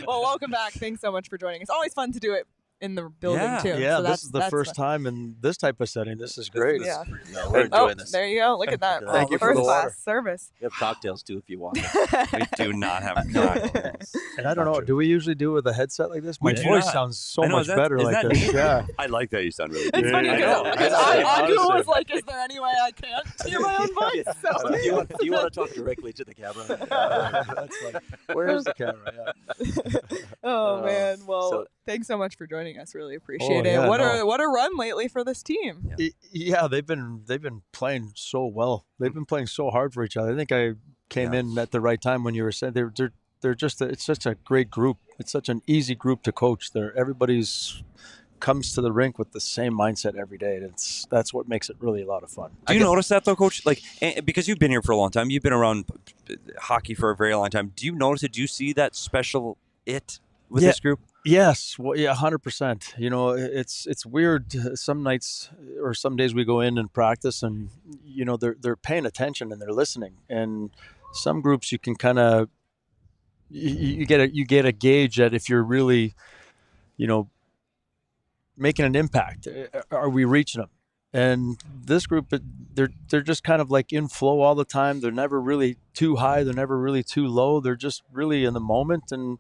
Well, welcome back. Thanks so much for joining us. Always fun to do it in the building Yeah. too. Yeah, So this is the that's first fun. time in this type of setting. This is great. Yeah. No, we're Oh, enjoying this. there you go. Look at that. Thank you for First the class water. service. We have cocktails too if you want. We do not have cocktails. And I don't know, do we usually do it with a headset like this? My We do voice not. sounds so I know, much is that- better is like that this. neat? Yeah. I like that you sound really It's good. funny I know. because Honestly, Agu was honestly. like, "Is there any way I can't hear my own voice?" So Do you want to talk directly to the camera? That's like, where's the camera? Yeah. Oh man. Well, so- thanks so much for joining us. Really appreciate it. yeah, What a run lately for this team. Yeah, they've been playing so well. They've been playing so hard for each other. I think I came in at the right time when you were saying they're just it's such a great group. It's such an easy group to coach. Everybody's comes to the rink with the same mindset every day. That's what makes it really a lot of fun. Do you notice that though, Coach? Like, because you've been here for a long time, you've been around hockey for a very long time. Do you notice it? Do you see that special with this group? Yes, well, yeah, 100%. You know, it's weird. Some nights or some days we go in and practice, and you know they're paying attention and they're listening. And some groups you can kind of you get a gauge that if you're really, you know, making an impact. Are we reaching them? And this group, they're just kind of like in flow all the time. They're never really too high. They're never really too low. They're just really in the moment, and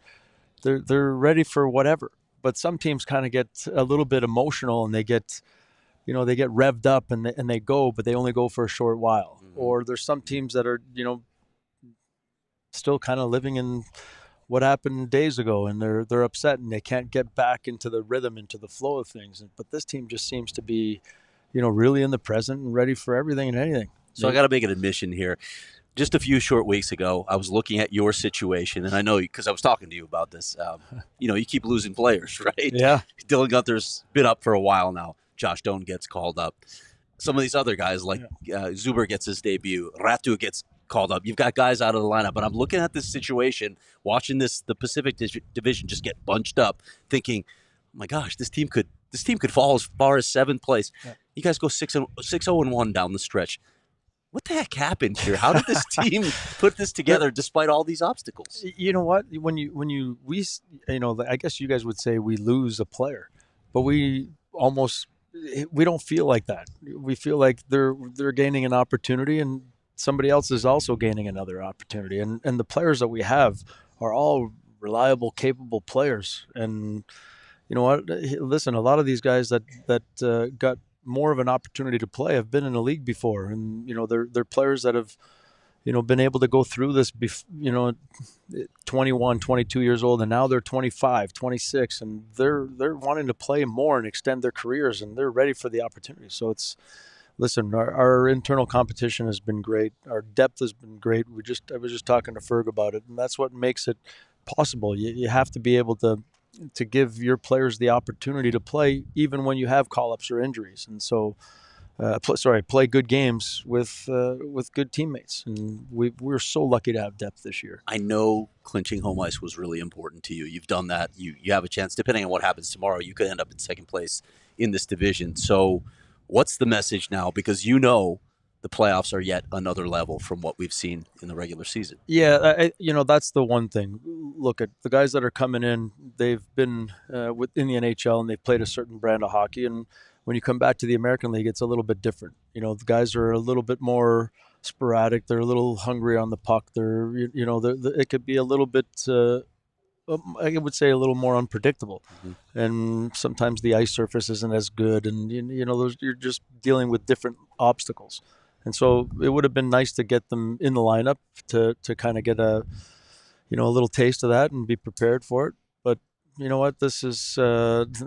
they're ready for whatever. But some teams kind of get a little bit emotional, and they get revved up, and they go, but they only go for a short while. Mm-hmm. Or there's some teams that are, you know, still kind of living in what happened days ago, and they're upset and they can't get back into the rhythm, into the flow of things. But this team just seems to be, you know, really in the present and ready for everything and anything. So I got to make an admission here. Just a few short weeks ago, I was looking at your situation, and I know because I was talking to you about this. You know, you keep losing players, right? Yeah. Dylan Guenther's been up for a while now. Josh Doan gets called up. Some of these other guys, like Szuber gets his debut. Raty gets called up. You've got guys out of the lineup, but I'm looking at this situation, watching the Pacific Division just get bunched up, thinking, oh my gosh, this team could fall as far as 7th place. Yeah. You guys go 6-0-1 down the stretch. What the heck happened here? How did this team put this together despite all these obstacles? You know what? I guess you guys would say we lose a player, but we don't feel like that. We feel like they're gaining an opportunity, and somebody else is also gaining another opportunity. And the players that we have are all reliable, capable players. And you know what? Listen, a lot of these guys that got more of an opportunity to play have been in the league before, and you know they're players that have, you know, been able to go through this 21, 22 years old, and now they're 25, 26, and they're wanting to play more and extend their careers, and they're ready for the opportunity. So listen, our internal competition has been great. Our depth has been great. I was just talking to Ferg about it, and that's what makes it possible. You have to be able to give your players the opportunity to play even when you have call-ups or injuries. And so, play good games with good teammates. And we're so lucky to have depth this year. I know clinching home ice was really important to you. You've done that. You have a chance, depending on what happens tomorrow, you could end up in 2nd place in this division. So what's the message now? Because you know the playoffs are yet another level from what we've seen in the regular season. Yeah, that's the one thing. Look at the guys that are coming in. They've been within the NHL, and they've played a certain brand of hockey. And when you come back to the American League, it's a little bit different. You know, the guys are a little bit more sporadic. They're a little hungry on the puck. It could be a little bit, I would say, a little more unpredictable. Mm-hmm. And sometimes the ice surface isn't as good. And, you're just dealing with different obstacles. And so it would have been nice to get them in the lineup to kind of get a little taste of that and be prepared for it. But you know what? This is, this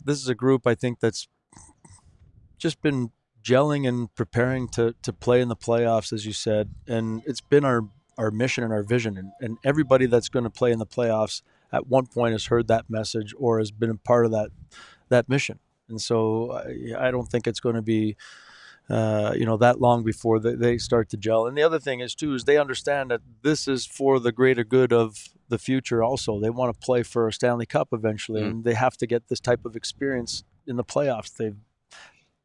is a group I think that's just been gelling and preparing to play in the playoffs, as you said. And it's been our mission and our vision. And everybody that's going to play in the playoffs at one point has heard that message or has been a part of that mission. And so I don't think it's going to be, that long before they start to gel. And the other thing is they understand that this is for the greater good of the future also. They want to play for a Stanley Cup eventually, and they have to get this type of experience in the playoffs.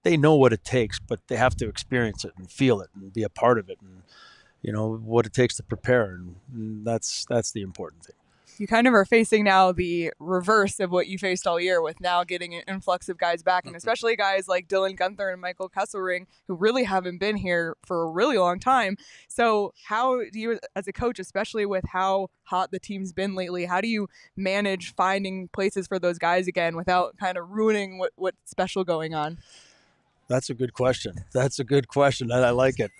They know what it takes, but they have to experience it and feel it and be a part of it, and what it takes to prepare. And that's the important thing. You kind of are facing now the reverse of what you faced all year, with now getting an influx of guys back, and especially guys like Dylan Guenther and Michael Kesselring, who really haven't been here for a really long time. So how do you, as a coach, especially with how hot the team's been lately, how do you manage finding places for those guys again without kind of ruining what's special going on? That's a good question. And I like it.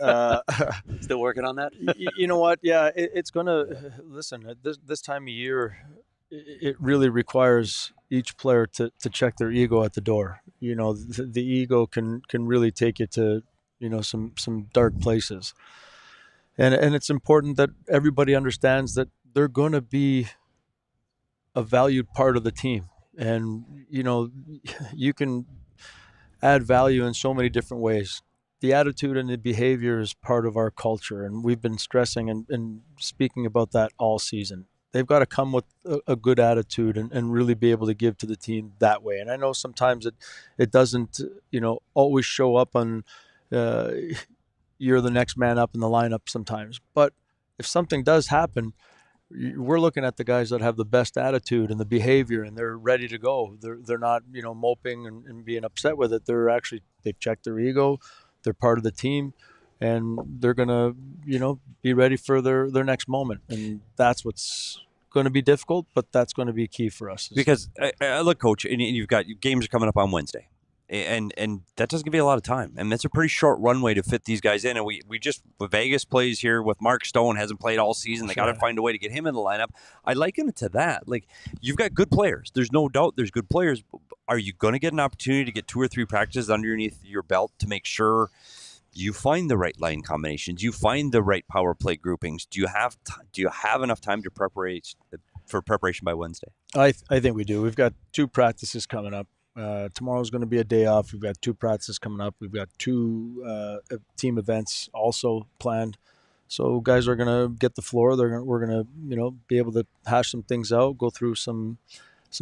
Still working on that? You know what? Yeah, it's going to – listen, at this time of year, it really requires each player to check their ego at the door. The ego can really take you to, some dark places. And it's important that everybody understands that they're going to be a valued part of the team. And, you can add value in so many different ways. The attitude and the behavior is part of our culture, and we've been stressing and speaking about that all season. They've got to come with a good attitude and really be able to give to the team that way. And I know sometimes it doesn't, always show up on you're the next man up in the lineup sometimes. But if something does happen, we're looking at the guys that have the best attitude and the behavior, and they're ready to go. They're not, moping and being upset with it. They've checked their ego. They're part of the team, and they're going to, be ready for their next moment. And that's what's going to be difficult, but that's going to be key for us. Because look, Coach, and you've got games are coming up on Wednesday. And that doesn't give you a lot of time. And that's a pretty short runway to fit these guys in. And we just, Vegas plays here with Mark Stone, hasn't played all season. They got to find a way to get him in the lineup. I liken it to that. Like, you've got good players. There's no doubt there's good players. Are you going to get an opportunity to get 2 or 3 practices underneath your belt to make sure you find the right line combinations, you find the right power play groupings? Do you have enough time to preparation by Wednesday? I think we do. We've got 2 practices coming up. Tomorrow's going to be a day off. We've got 2 practices coming up. We've got 2 team events also planned. So guys are going to get the floor. We're going to, be able to hash some things out, go through some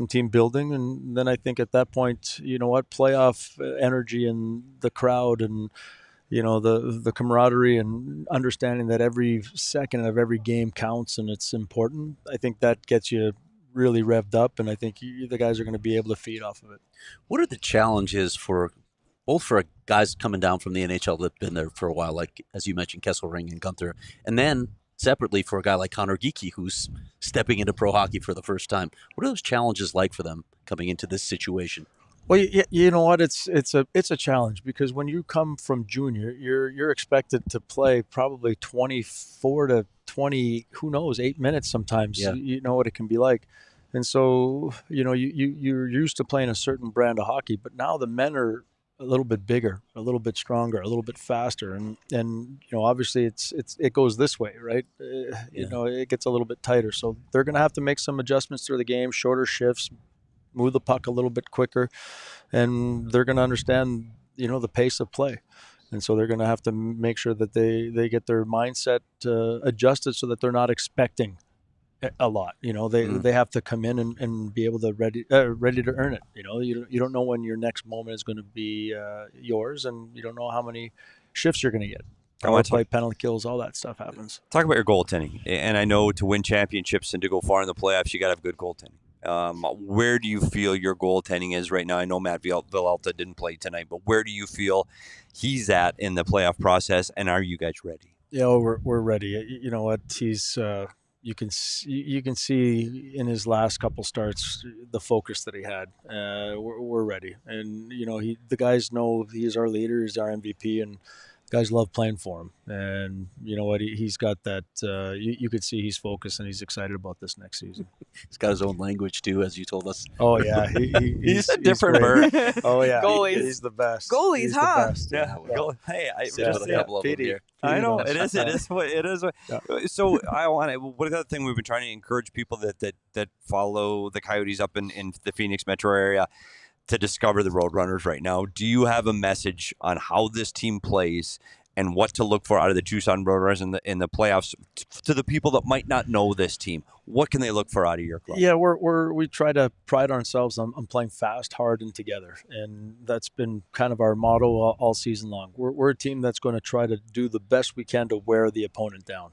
team building. And then I think at that point, playoff energy and the crowd and, the camaraderie and understanding that every second of every game counts and it's important. I think that gets you really revved up, and I think the guys are going to be able to feed off of it. What are the challenges for guys coming down from the NHL that've been there for a while, like, as you mentioned, Kesselring and Guenther, and then separately for a guy like Connor Geekie, who's stepping into pro hockey for the first time? What are those challenges like for them coming into this situation? Well, you know what? It's a challenge, because when you come from junior, you're expected to play probably 24 to 20, who knows, 8 minutes sometimes. Yeah. You know what it can be like. And so, you're used to playing a certain brand of hockey, but now the men are a little bit bigger, a little bit stronger, a little bit faster. And obviously it goes this way, right? It gets a little bit tighter. So they're going to have to make some adjustments through the game, shorter shifts, move the puck a little bit quicker, and they're going to understand, the pace of play. And so they're going to have to make sure that they get their mindset adjusted so that they're not expecting a lot. They have to come in and be able to ready to earn it. You don't know when your next moment is going to be yours, and you don't know how many shifts you're going to get. Power play, penalty kills, all that stuff happens. Talk about your goaltending. And I know to win championships and to go far in the playoffs, you got to have good goaltending. Where do you feel your goaltending is right now? I know Matt Villalta didn't play tonight, but where do you feel he's at in the playoff process, and are you guys ready? Yeah, we're ready. You know what? He's you can see in his last couple starts the focus that he had. We're ready, and the guys know he's our leader, he's our MVP, and guys love playing for him. And you know what? He's got that. You could see he's focused and he's excited about this next season. He's got his own language too, as you told us. Oh yeah, he's a different bird. Oh yeah, goalies. He's the best. Goalies, he's the best. Yeah. Hey, I just a couple of them Petey. here. I know it is. It is. Yeah. So I want to. What other thing we've been trying to encourage people that follow the Coyotes up in the Phoenix metro area to discover the Roadrunners right now. Do you have a message on how this team plays and what to look for out of the Tucson Roadrunners in the playoffs to the people that might not know this team? What can they look for out of your club? Yeah, we try to pride ourselves on playing fast, hard, and together, and that's been kind of our motto all season long. We're a team that's going to try to do the best we can to wear the opponent down.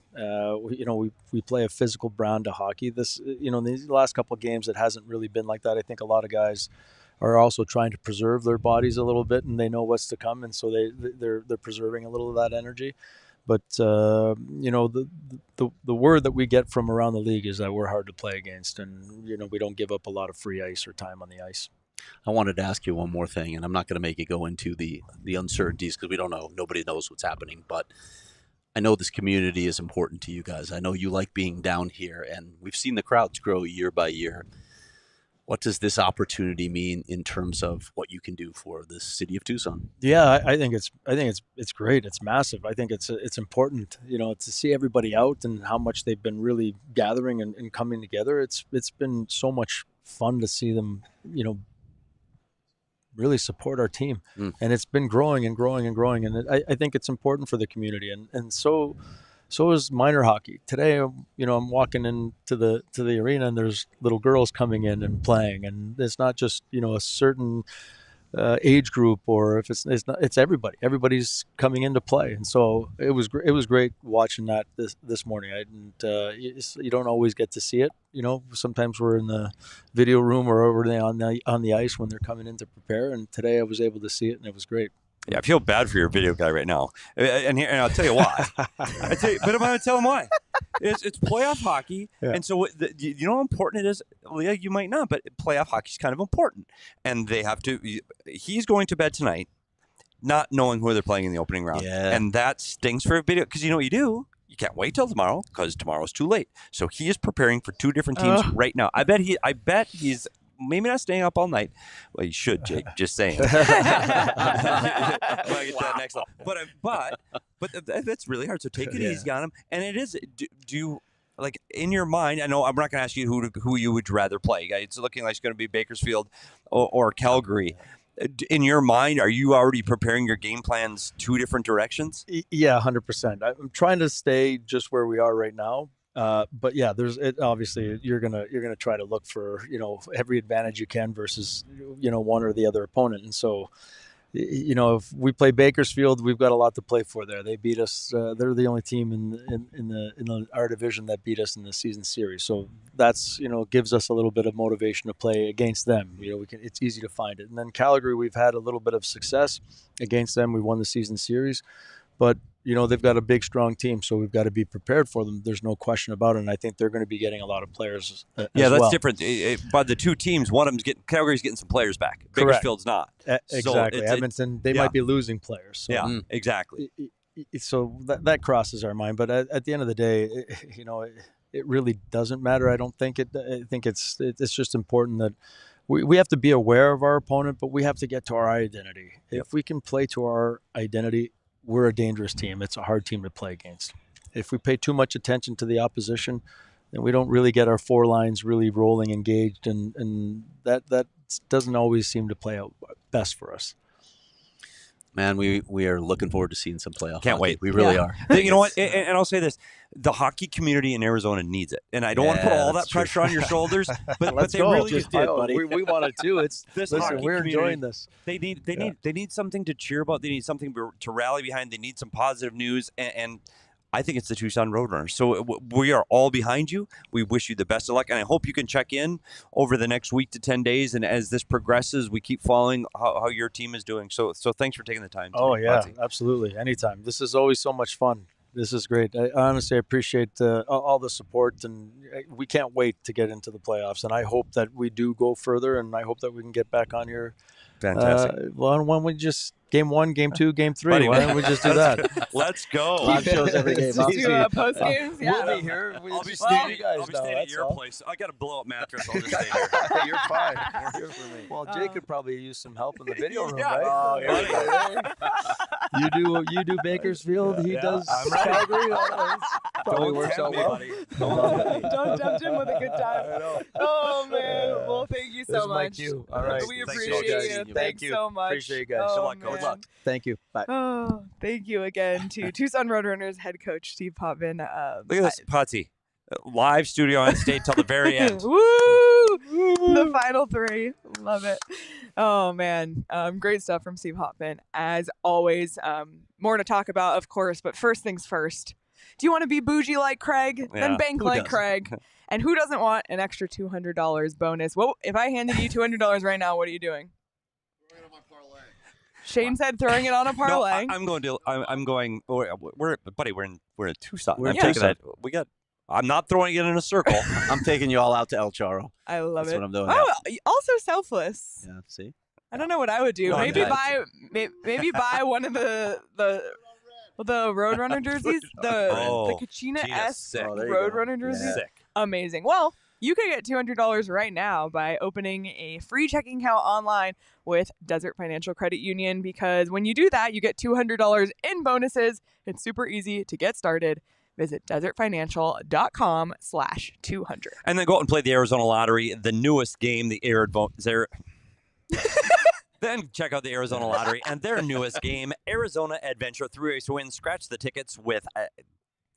We play a physical brand of hockey. In these last couple of games, it hasn't really been like that. I think a lot of guys are also trying to preserve their bodies a little bit, and they know what's to come, and so they're preserving a little of that energy. But the word that we get from around the league is that we're hard to play against, and we don't give up a lot of free ice or time on the ice. I wanted to ask you one more thing, and I'm not going to make it go into the uncertainties because we don't know. Nobody knows what's happening, but I know this community is important to you guys. I know you like being down here, and we've seen the crowds grow year by year. What does this opportunity mean in terms of what you can do for the city of Tucson? Yeah, I think it's great. It's massive. I think it's important, to see everybody out and how much they've been really gathering and coming together. It's been so much fun to see them, really support our team, and it's been growing and growing and growing. And I think it's important for the community, and so is minor hockey. Today, I'm walking into the arena and there's little girls coming in and playing, and it's not just a certain age group, or if it's everybody. Everybody's coming in to play, and so it was great watching that this morning. You don't always get to see it. Sometimes we're in the video room or over there on the ice when they're coming in to prepare. And today I was able to see it, and it was great. Yeah, I feel bad for your video guy right now, and I'll tell you why. But I'm going to tell him why. It's playoff hockey, and so you know how important it is, Leah. You might not, but playoff hockey is kind of important, and they have to. He's going to bed tonight, not knowing who they're playing in the opening round, and that stings for a video because you know what you do. You can't wait till tomorrow because tomorrow's too late. So he is preparing for two different teams right now. I bet he's. Maybe not staying up all night. Well, you should, Jake. Just saying. Get that next level. But that's really hard. So take it easy on him. And it is. Do you like in your mind? I know I'm not going to ask you who you would rather play. It's looking like it's going to be Bakersfield or Calgary. In your mind, are you already preparing your game plans two different directions? Yeah, 100%. I'm trying to stay just where we are right now. But yeah, obviously you're gonna try to look for every advantage you can versus one or the other opponent. And so if we play Bakersfield, we've got a lot to play for there. They beat us. They're the only team in our division that beat us in the season series. So that's gives us a little bit of motivation to play against them. It's easy to find it. And then Calgary, we've had a little bit of success against them. We won the season series, but they've got a big, strong team, so we've got to be prepared for them. There's no question about it, and I think they're going to be getting a lot of players as that's different. By the two teams, one of them's Calgary's getting some players back. Bakersfield's not. Exactly. So Edmonton, they might be losing players. So. Yeah, exactly. So that crosses our mind, but at the end of the day, it really doesn't matter. I don't think it. I think it's just important that we have to be aware of our opponent, but we have to get to our identity. If we can play to our identity, we're a dangerous team. It's a hard team to play against. If we pay too much attention to the opposition, then we don't really get our four lines really rolling, engaged, and that doesn't always seem to play out best for us. Man, we are looking forward to seeing some playoff. Can't hockey. wait. We really are. You know what? And I'll say this: the hockey community in Arizona needs it, and I don't want to put all that pressure on your shoulders. But they really just did, buddy. We want it too. We're enjoying this. They need something to cheer about. They need something to rally behind. They need some positive news, and I think it's the Tucson Roadrunners. So we are all behind you. We wish you the best of luck, and I hope you can check in over the next week to 10 days. And as this progresses, we keep following how your team is doing. So thanks for taking the time. Oh, yeah, Raty. Absolutely. Anytime. This is always so much fun. This is great. I honestly appreciate all the support, and we can't wait to get into the playoffs. And I hope that we do go further, and I hope that we can get back on here. Fantastic. When we just game 1, game 2, game 3. Buddy, why don't we just do that? Let's go. Live shows every game. Do post games. Yeah. We'll be here. I'll be staying at your place. I got a blow up mattress. I'll just stay here. You're fine. You're here for me. Well, Jake could probably use some help in the video room, right? Oh, You do Bakersfield. He does Calgary. Probably works out well. Don't tempt him with a good time. Oh man. Well, thank you so much. All right. We appreciate you. Thanks so much. Appreciate you guys. Oh, Good luck. Thank you. Bye. Oh, thank you again to Tucson Roadrunners head coach Steve Potvin. Look at this, Petey. Live studio on stage till the very end. Woo! The final 3. Love it. Oh, man. Great stuff from Steve Potvin. As always, more to talk about, of course, but first things first. Do you want to be bougie like Craig? Yeah. Then bank like Craig. And who doesn't want an extra $200 bonus? Well, if I handed you $200 right now, what are you doing? Shane said throwing it on a parlay. No, I'm going. We're in Tucson. We're I'm in taking Tucson. that. I'm not throwing it in a circle. I'm taking you all out to El Charro. I love That's it. what I'm doing. Oh, also selfless. Yeah, see? I don't know what I would do. No, Maybe yeah. buy one of the Roadrunner jerseys, the Kachina-esque sick. Roadrunner jerseys. Sick. Amazing. Well, You can get $200 right now by opening a free checking account online with Desert Financial Credit Union, because when you do that, you get $200 in bonuses. It's super easy to get started. Visit desertfinancial.com/200. And then go out and play the Arizona Lottery, the newest game, the Then check out the Arizona Lottery and their newest game, Arizona Adventure 3-Race to Win. Scratch the tickets with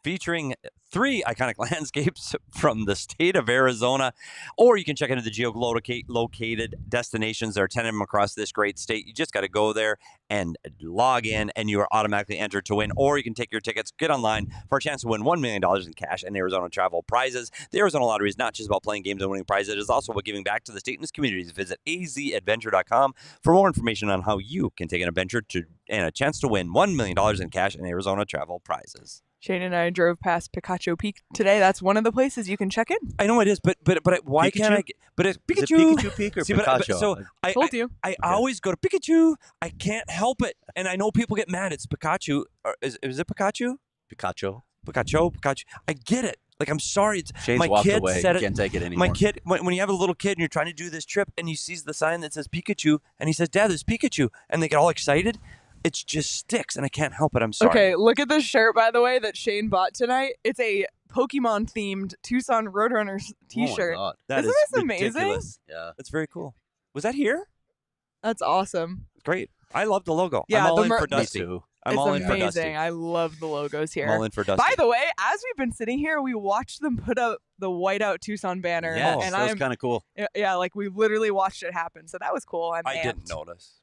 featuring 3 iconic landscapes from the state of Arizona. Or you can check into the geolocated destinations. There are 10 of them across this great state. You just got to go there and log in, and you are automatically entered to win. Or you can take your tickets, get online for a chance to win $1 million in cash and Arizona travel prizes. The Arizona Lottery is not just about playing games and winning prizes. It is also about giving back to the state and its communities. Visit azadventure.com for more information on how you can take an adventure and a chance to win $1 million in cash and Arizona travel prizes. Shane and I drove past Picacho Peak today. That's one of the places you can check in. I know it is, but why Pikachu? can't I? But it's Pikachu. Is it Pikachu Peak or See, Picacho? so I Told you. I always go to Pikachu. I can't help it, and I know people get mad. It's Pikachu. Or is it Pikachu? Picacho. Pikachu. I get it. Like, I'm sorry. Shane's my walked kid away. said He it. can't take it anymore. My kid, when you have a little kid and you're trying to do this trip, and he sees the sign that says Pikachu, and he says, "Dad, there's Pikachu," and they get all excited. It just sticks, and I can't help it. I'm sorry. Okay, look at this shirt, by the way, that Shane bought tonight. It's a Pokemon-themed Tucson Roadrunners t-shirt. Oh my God. That Isn't is this amazing? ridiculous. Yeah. That's very cool. Was that here? That's awesome. Great. I love the logo. Yeah, I'm all the in mer- for Me Dusty. too. I'm It's all in for amazing. Dusty. I love the logos here. I'm all in for Dusty. By the way, as we've been sitting here, we watched them put up the whiteout Tucson banner. Yes, and that was I'm kind of cool. yeah, like we literally watched it happen. So that was cool. I'm I amped. didn't notice.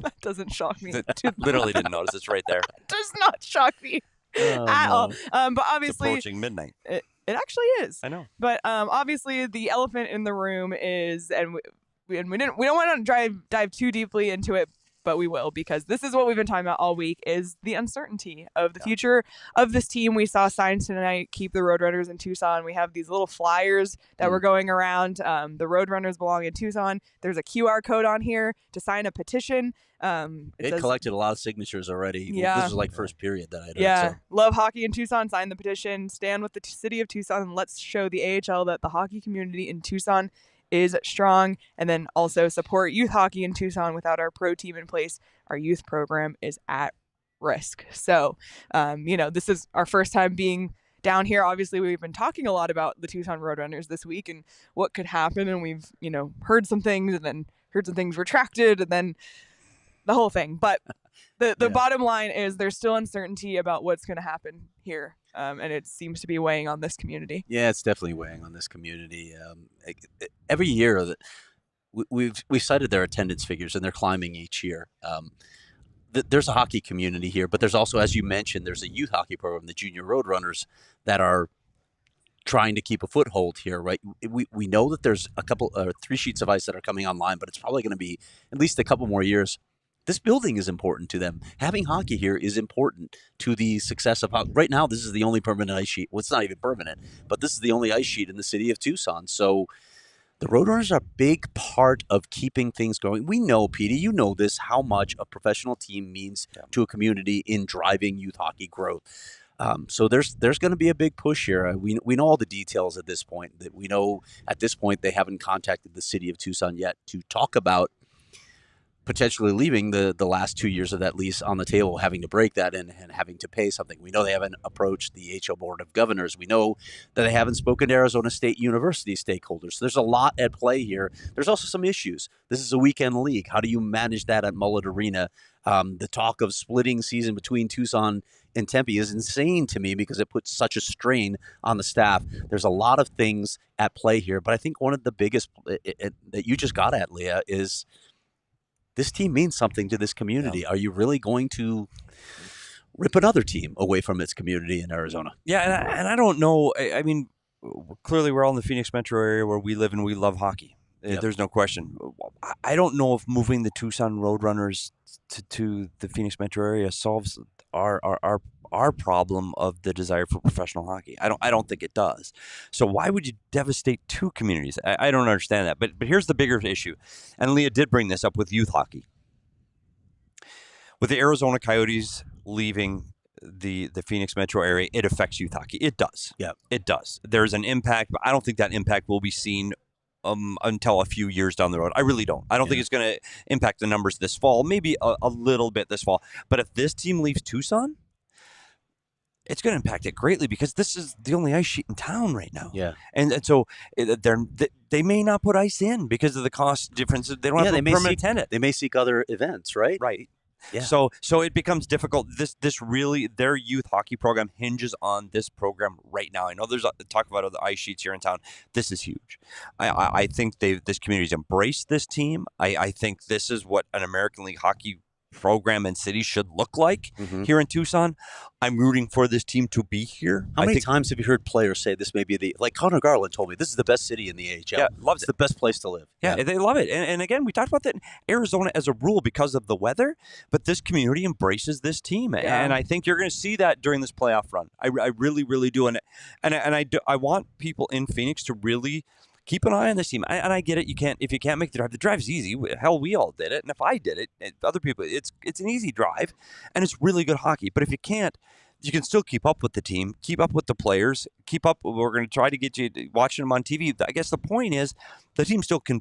That doesn't shock me. Literally didn't notice. It's right there. Does not shock me Oh, at all. no. But It's obviously, approaching midnight. it actually is. I know. But obviously, the elephant in the room is, and we don't want to dive too deeply into it, but we will, because this is what we've been talking about all week, is the uncertainty of the future of this team. We saw signs tonight, keep the Roadrunners in Tucson. We have these little flyers that were going around. The Roadrunners belong in Tucson. There's a QR code on here to sign a petition. It says, collected a lot of signatures already. Yeah. This was like first period that I did. yeah, So. love hockey in Tucson, sign the petition, stand with the city of Tucson, and let's show the AHL that the hockey community in Tucson is strong. And then also support youth hockey in Tucson. Without our pro team in place, our youth program is at risk. So, this is our first time being down here. Obviously, we've been talking a lot about the Tucson Roadrunners this week and what could happen. And we've, heard some things and then heard some things retracted and then the whole thing. But the bottom line is there's still uncertainty about what's going to happen here. And it seems to be weighing on this community. Yeah, it's definitely weighing on this community. Every year that we've cited their attendance figures, and they're climbing each year. There's a hockey community here, but there's also, as you mentioned, there's a youth hockey program, the Junior Roadrunners, that are trying to keep a foothold here, right? We know that there's 3 sheets of ice that are coming online, but it's probably going to be at least a couple more years. This building is important to them. Having hockey here is important to the success of hockey. Right now, this is the only permanent ice sheet. Well, it's not even permanent, but this is the only ice sheet in the city of Tucson. So the Roadrunners are a big part of keeping things going. We know, Petey, you know this, how much a professional team means to a community in driving youth hockey growth. So there's going to be a big push here. We know all the details at this point. That we know at this point they haven't contacted the city of Tucson yet to talk about potentially leaving the last 2 years of that lease on the table, having to break that and having to pay something. We know they haven't approached the HO Board of Governors. We know that they haven't spoken to Arizona State University stakeholders. So there's a lot at play here. There's also some issues. This is a weekend league. How do you manage that at Mullet Arena? The talk of splitting season between Tucson and Tempe is insane to me because it puts such a strain on the staff. There's a lot of things at play here, but I think one of the biggest that you just got at, Leah, is this team means something to this community. Yeah. Are you really going to rip another team away from its community in Arizona? Yeah, and I don't know. I mean, clearly we're all in the Phoenix metro area where we live and we love hockey. Yep. There's no question. I don't know if moving the Tucson Roadrunners to the Phoenix metro area solves our problem of the desire for professional hockey. I don't think it does. So why would you devastate 2 communities? I don't understand that. But here's the bigger issue, and Leah did bring this up with youth hockey. With the Arizona Coyotes leaving the Phoenix metro area, it affects youth hockey. It does. Yeah. It does. There's an impact, but I don't think that impact will be seen until a few years down the road. I really don't. I don't think it's going to impact the numbers this fall, maybe a little bit this fall. But if this team leaves Tucson, it's going to impact it greatly because this is the only ice sheet in town right now. Yeah. And so they may not put ice in because of the cost difference. They don't have a permanent tenant. They may seek other events, right? Right. Yeah. So it becomes difficult. This really, their youth hockey program hinges on this program right now. I know there's talk about other ice sheets here in town. This is huge. I think this community's embraced this team. I think this is what an American League hockey program and city should look like here in Tucson. I'm rooting for this team to be here. How many times have you heard players say this may be like Connor Garland told me, this is the best city in the AHL. Yeah, loves it's the best place to live. Yeah, they love it. And again, we talked about that in Arizona as a rule because of the weather, but this community embraces this team. Yeah. And I think you're going to see that during this playoff run. I really, really do. And I want people in Phoenix to really keep an eye on this team. And I get it. If you can't make the drive, the drive's easy. Hell, we all did it. And if I did it, other people, it's an easy drive and it's really good hockey. But if you can't, you can still keep up with the team, keep up with the players, keep up. We're going to try to get you watching them on TV. I guess the point is the team still can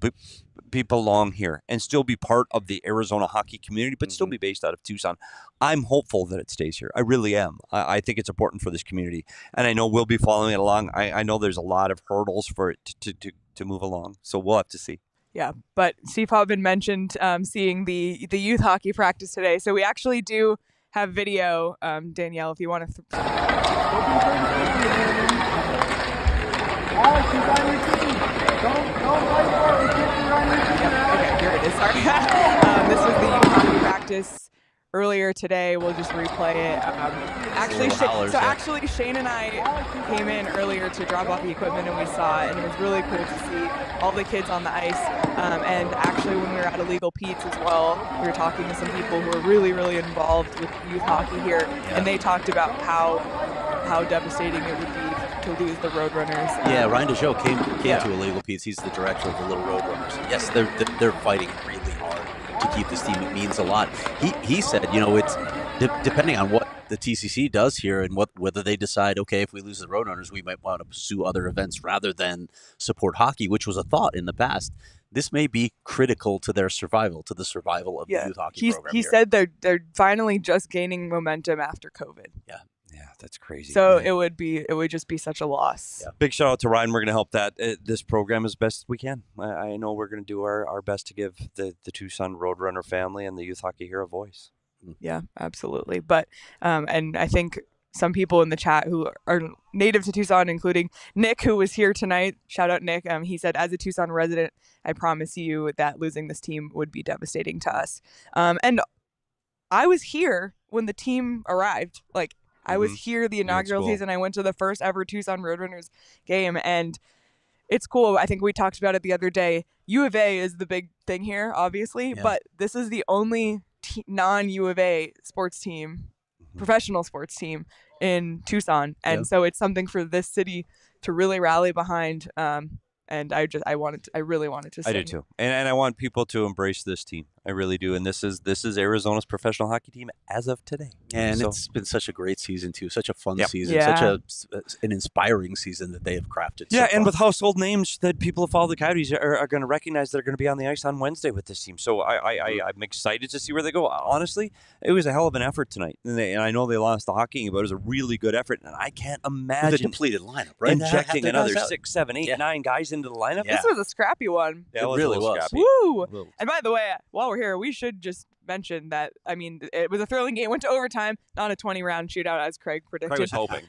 belong here and still be part of the Arizona hockey community, but still be based out of Tucson. I'm hopeful that it stays here. I really am. I think it's important for this community. And I know we'll be following it along. I know there's a lot of hurdles for it to move along. So we'll have to see. Yeah, but Steve Potvin mentioned seeing the youth hockey practice today. So we actually do have video. Danielle, if you want to. Alex, he's on your team. Don't fight for it. We can't be on your team, Alex. Okay, here it is. Sorry. This was the youth hockey practice earlier today. We'll just replay it. Actually, Shane and I came in earlier to drop off the equipment, and we saw it, and it was really cool to see all the kids on the ice. And actually, when we were at Illegal Pete's as well, we were talking to some people who are really, really involved with youth hockey here, and they talked about how devastating it would be to lose the Roadrunners. Yeah, Ryan DeJoe came to Illegal Pete's. He's the director of the Little Roadrunners. Yes, they're fighting really hard to keep this team. It means a lot. He said, it's depending on what the TCC does here and whether they decide, okay, if we lose the Roadrunners, we might want to pursue other events rather than support hockey, which was a thought in the past. This may be critical to their survival, to the survival of the youth hockey program. He said they're finally just gaining momentum after COVID. Yeah. Yeah, that's crazy. So it would just be such a loss. Yeah. Big shout out to Ryan. We're going to help this program as best we can. I know we're going to do our best to give the Tucson Roadrunner family and the youth hockey here a voice. Yeah, absolutely. But and I think some people in the chat who are native to Tucson, including Nick, who was here tonight. Shout out Nick. He said, as a Tucson resident, I promise you that losing this team would be devastating to us. And I was here when the team arrived. I was here the inaugural season. I went to the first ever Tucson Roadrunners game, and it's cool. I think we talked about it the other day. U of A is the big thing here, obviously, but this is the only non-U of A sports team, professional sports team in Tucson, and so it's something for this city to really rally behind. And I really wanted to. I do too, and I want people to embrace this team. I really do, and this is Arizona's professional hockey team as of today. And it's been such a great season too, such a fun season, such an inspiring season that they have crafted. Yeah, and with household names that people who follow the Coyotes are going to recognize that are going to be on the ice on Wednesday with this team. So I'm excited to see where they go. Honestly, it was a hell of an effort tonight, and I know they lost the hockey, but it was a really good effort, and I can't imagine the depleted lineup, right? Injecting another 6, 7, 8, 9 guys into the lineup. This was a scrappy one. Yeah, it really was. Scrappy. Woo! And by the way, while we're here, we should just mention that, it was a thrilling game. It went to overtime, not a 20-round shootout as Craig predicted. Craig was hoping.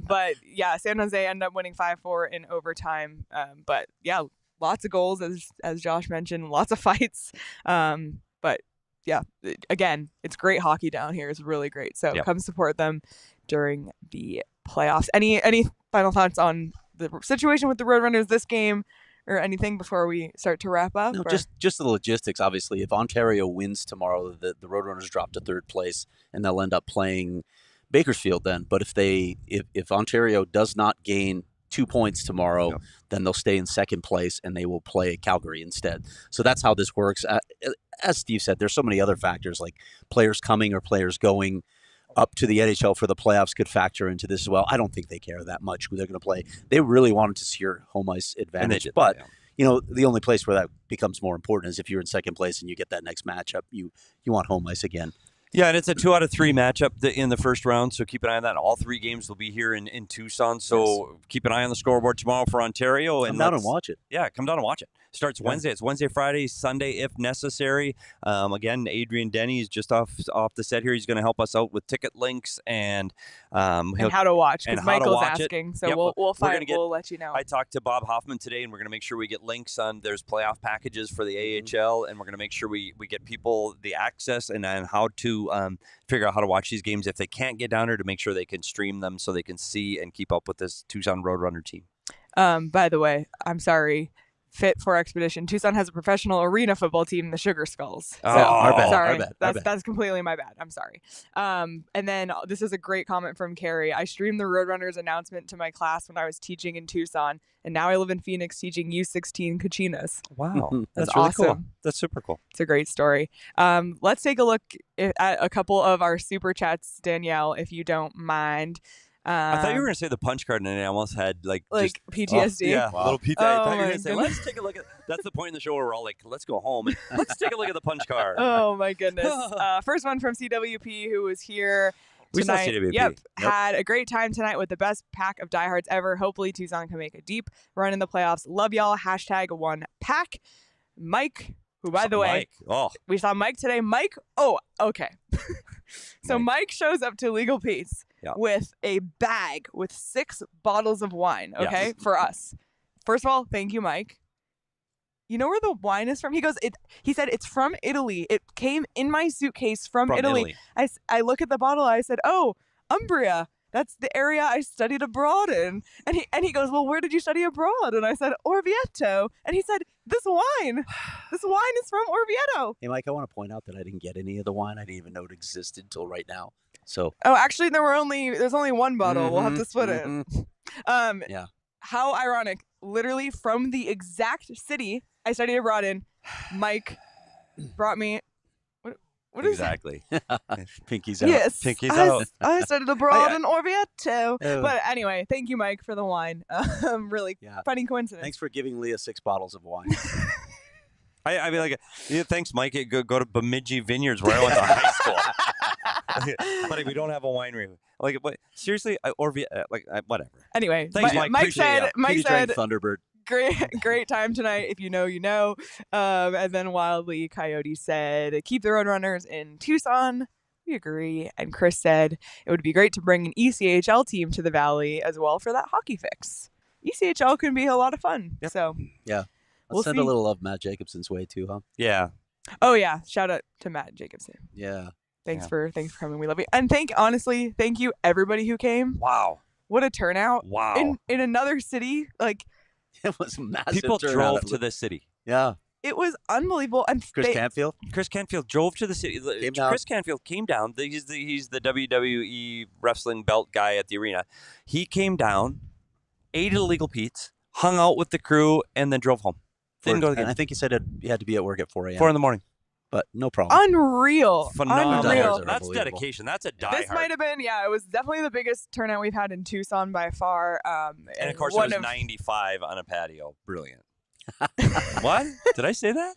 But yeah, San Jose ended up winning 5-4 in overtime. But yeah, lots of goals, as Josh mentioned, lots of fights. But yeah, again, it's great hockey down here. It's really great. So come support them during the playoffs. Any final thoughts on the situation with the Roadrunners this game, or anything before we start to wrap up? No, just the logistics. Obviously, if Ontario wins tomorrow, the Roadrunners drop to third place, and they'll end up playing Bakersfield then. But if Ontario does not gain 2 points tomorrow, then they'll stay in second place, and they will play Calgary instead. So that's how this works. As Steve said, there's so many other factors like players coming or players going. up to the NHL for the playoffs could factor into this as well. I don't think they care that much who they're going to play. They really wanted to secure home ice advantage, but the only place where that becomes more important is if you're in second place and you get that next matchup, you want home ice again. Yeah, and it's a 2 out of 3 matchup in the first round, so keep an eye on that. All 3 games will be here in Tucson, so keep an eye on the scoreboard tomorrow for Ontario. Come down and watch it. Yeah, come down and watch it. Starts Wednesday. It's Wednesday, Friday, Sunday if necessary. Again, Adrian Denny is just off the set here. He's going to help us out with ticket links and how to watch, because Michael's asking. So yep, we'll let you know. I talked to Bob Hoffman today, and we're going to make sure we get links on. There's playoff packages for the AHL, and we're going to make sure we get people the access and how to figure out how to watch these games if they can't get down here, to make sure they can stream them so they can see and keep up with this Tucson Roadrunner team. By the way, I'm sorry. Fit for Expedition. Tucson has a professional arena football team, the Sugar Skulls. So, our bad. Sorry, Our bad. that's completely my bad. I'm sorry. And then this is a great comment from Carrie. I streamed the Roadrunners announcement to my class when I was teaching in Tucson, and now I live in Phoenix teaching U16 Kachinas. Wow, that's really awesome. Cool. That's super cool. It's a great story. Let's take a look at a couple of our super chats, Danielle, if you don't mind. I thought you were going to say the punch card, and I almost had like PTSD. Yeah, wow. A little PTSD. Oh, I thought you were going to say, let's take a look at. That's the point in the show where we're all like, let's go home and let's take a look at the punch card. Oh my goodness! First one from CWP, who was here tonight. We saw CWP. Yep, had a great time tonight with the best pack of diehards ever. Hopefully, Tucson can make a deep run in the playoffs. Love y'all. #1pack. Mike. Who, by the way, we saw Mike today. Mike, okay. So Mike shows up to Legal Pete's with a bag with 6 bottles of wine, okay, for us. First of all, thank you, Mike. You know where the wine is from? He goes, he said it's from Italy. It came in my suitcase from Italy. I look at the bottle. I said, oh, Umbria. That's the area I studied abroad in. And he goes, well, where did you study abroad? And I said, Orvieto. And he said, this wine is from Orvieto. Hey, Mike, I want to point out that I didn't get any of the wine. I didn't even know it existed until right now. So. Oh, actually, there's only one bottle. We'll have to split it. Yeah. How ironic. Literally from the exact city I studied abroad in, Mike brought me. What is exactly? Pinkies out. Yes. Pinkies out. I studied abroad in Orvieto. But anyway, thank you, Mike, for the wine. Really funny coincidence. Thanks for giving Leah 6 bottles of wine. I mean, thanks, Mike. Go to Bemidji Vineyards, where I went to high school. But we don't have a winery. Seriously, whatever. Anyway, thanks, Mike. Mike said Thunderbird. Great time tonight. If you know, you know. And then Wildly Coyote said, keep the Roadrunners in Tucson. We agree. And Chris said it would be great to bring an ECHL team to the Valley as well for that hockey fix. ECHL can be a lot of fun. Yep. So yeah, let's send a little love Matt Jacobson's way too, huh? Yeah. Oh yeah, shout out to Matt Jacobson. Yeah. Thanks for coming. We love you. And thank you everybody who came. Wow. What a turnout. Wow. In another city, it was massive. People drove to this city. Yeah. It was unbelievable. And Chris Canfield drove to the city. Chris Canfield came down. He's the WWE wrestling belt guy at the arena. He came down, ate at Illegal Pete's, hung out with the crew, and then drove home. Didn't go to the game. And I think he said he had to be at work at 4 a.m. 4 in the morning. But no problem. Unreal. Phenomenal. Unreal. That's dedication. That's a diehard. This might have been, it was definitely the biggest turnout we've had in Tucson by far. And of course, it was 95 on a patio. Brilliant. What? Did I say that?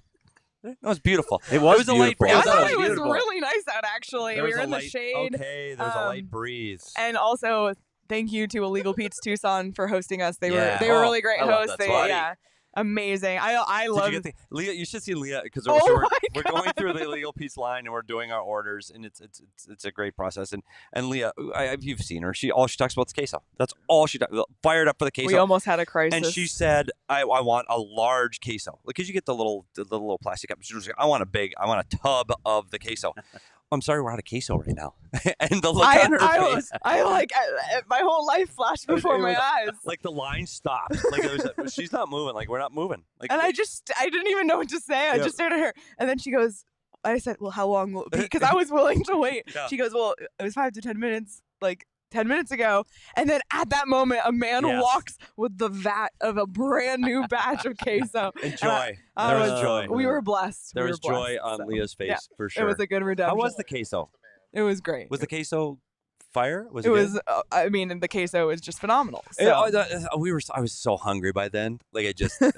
That was beautiful. It was a light breeze. I thought it was really nice out, actually. We were in the shade. Okay, there's a light breeze. And also, thank you to Illegal Pete's Tucson for hosting us. They were really great hosts. Amazing. I love. Leah, you should see Leah because we're going through the Illegal Pete's line and we're doing our orders and it's a great process. And Leah, you've seen her. All she talks about is queso. That's all she talks. Fired up for the queso. We almost had a crisis. And she said, "I want a large queso because you get the little plastic cup. She was like, I want a tub of the queso." I'm sorry, we're out of queso right now. And the look on her face. My whole life flashed before my eyes. Like the line stopped. She's not moving. We're not moving. And I didn't even know what to say. I just stared at her. And then she goes, I said, well, how long will it be? Because I was willing to wait. Yeah. She goes, well, it was 5 to 10 minutes. 10 minutes ago, and then at that moment, a man walks with the vat of a brand new batch of queso. And joy. There was joy. We were blessed. There was joy on Leah's face, for sure. It was a good redemption. How was the queso? It was great. Was the queso fire? Was it? It good? was. I mean, the queso was just phenomenal. So. I was so hungry by then. Like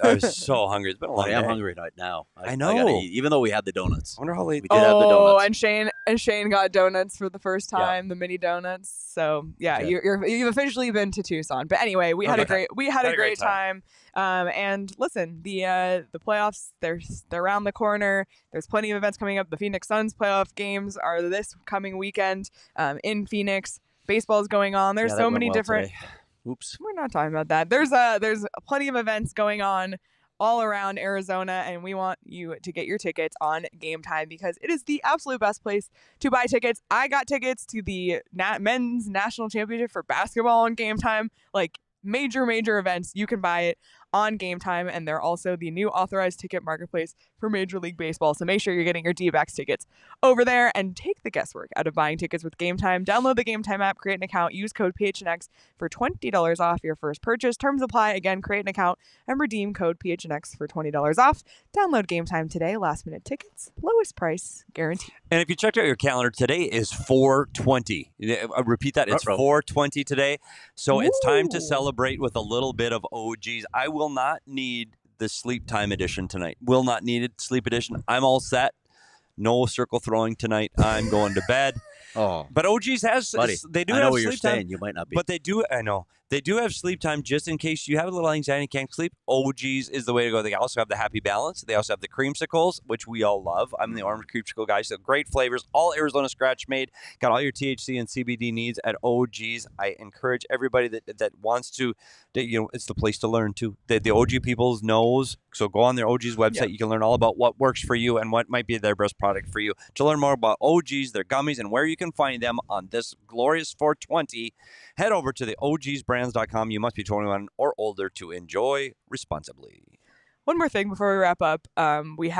I was so hungry. It's been a long day. I am hungry right now. I know. I gotta eat, even though we had the donuts. I wonder how late. We did have the donuts. and Shane got donuts for the first time, the mini donuts. So yeah, Okay. you've officially been to Tucson. But anyway, we had a great time. And listen, the playoffs they're around the corner. There's plenty of events coming up. The Phoenix Suns playoff games are this coming weekend in Phoenix. Baseball's going on. There's so many different. Today. Oops. We're not talking about that. There's plenty of events going on all around Arizona, and we want you to get your tickets on Game Time because it is the absolute best place to buy tickets. I got tickets to the men's national championship for basketball on Game Time. Like major events, you can buy it on Game Time, and they're also the new authorized ticket marketplace for Major League Baseball. So make sure you're getting your D-backs tickets over there and take the guesswork out of buying tickets with Game Time. Download the Game Time app, create an account, use code PHNX for $20 off your first purchase. Terms apply. Again, create an account and redeem code PHNX for $20 off. Download Game Time today. Last minute tickets, lowest price guaranteed. And if you checked out your calendar, today is 4/20. I repeat that, it's 4/20 today. So it's time to celebrate with a little bit of OGs. I will not need the sleep time edition tonight. Will not need it. Sleep edition. I'm all set. No circle throwing tonight. I'm going to bed. Oh, but OGs has buddy, they do I know have where sleep you're staying. time. You might not be, but they do. I know they do have sleep time just in case you have a little anxiety and can't sleep. OGs is the way to go. They also have the Happy Balance. They also have the creamsicles, which we all love. I'm the orange creamsicle guy. So great flavors, all Arizona scratch made. Got all your THC and CBD needs at OGs. I encourage everybody that wants to. It's the place to learn too. The OG people's knows. So go on their OG's website. Yep. You can learn all about what works for you and what might be their best product for you. To learn more about OGs, their gummies, and where you can find them on this glorious 420, head over to the ogsbrands.com. You must be 21 or older to enjoy responsibly. One more thing before we wrap up. We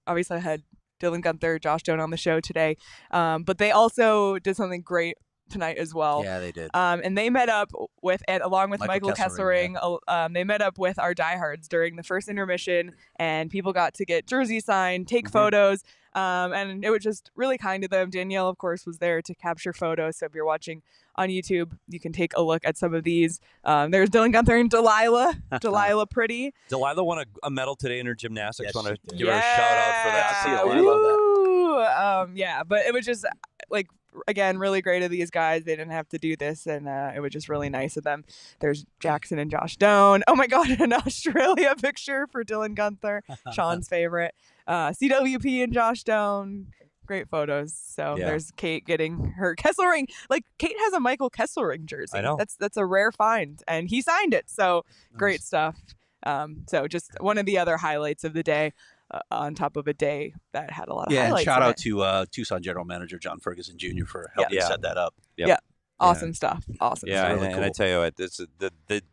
obviously had Dylan Guenther, Josh Doan on the show today, but they also did something great tonight as well. Yeah, they did. And they met up with, along with Michael Kesselring, yeah. They met up with our diehards during the first intermission, and people got to get jerseys signed, take photos, and it was just really kind of them. Danielle, of course, was there to capture photos, so if you're watching on YouTube, you can take a look at some of these. There's Dylan Guenther and Delilah Pretty. Delilah won a medal today in her gymnastics. Yes, I want to give her a shout out for that. I love that. Yeah, but it was just like, again, really great of these guys. They didn't have to do this, and it was just really nice of them. There's Jackson and Josh Doan. Oh my God, an Australia picture for Dylan Guenther, Sean's favorite. CWP and Josh Doan. Great photos. So there's Kate getting her Kesselring. Like, Kate has a Michael Kesselring jersey. I know. That's a rare find, and he signed it. So great stuff. So just one of the other highlights of the day. On top of a day that had a lot of highlights. Yeah, and shout out to Tucson General Manager John Ferguson Jr. for helping set that up. Yep. Yeah, awesome stuff. Awesome. Yeah, stuff. Really cool. And I tell you what,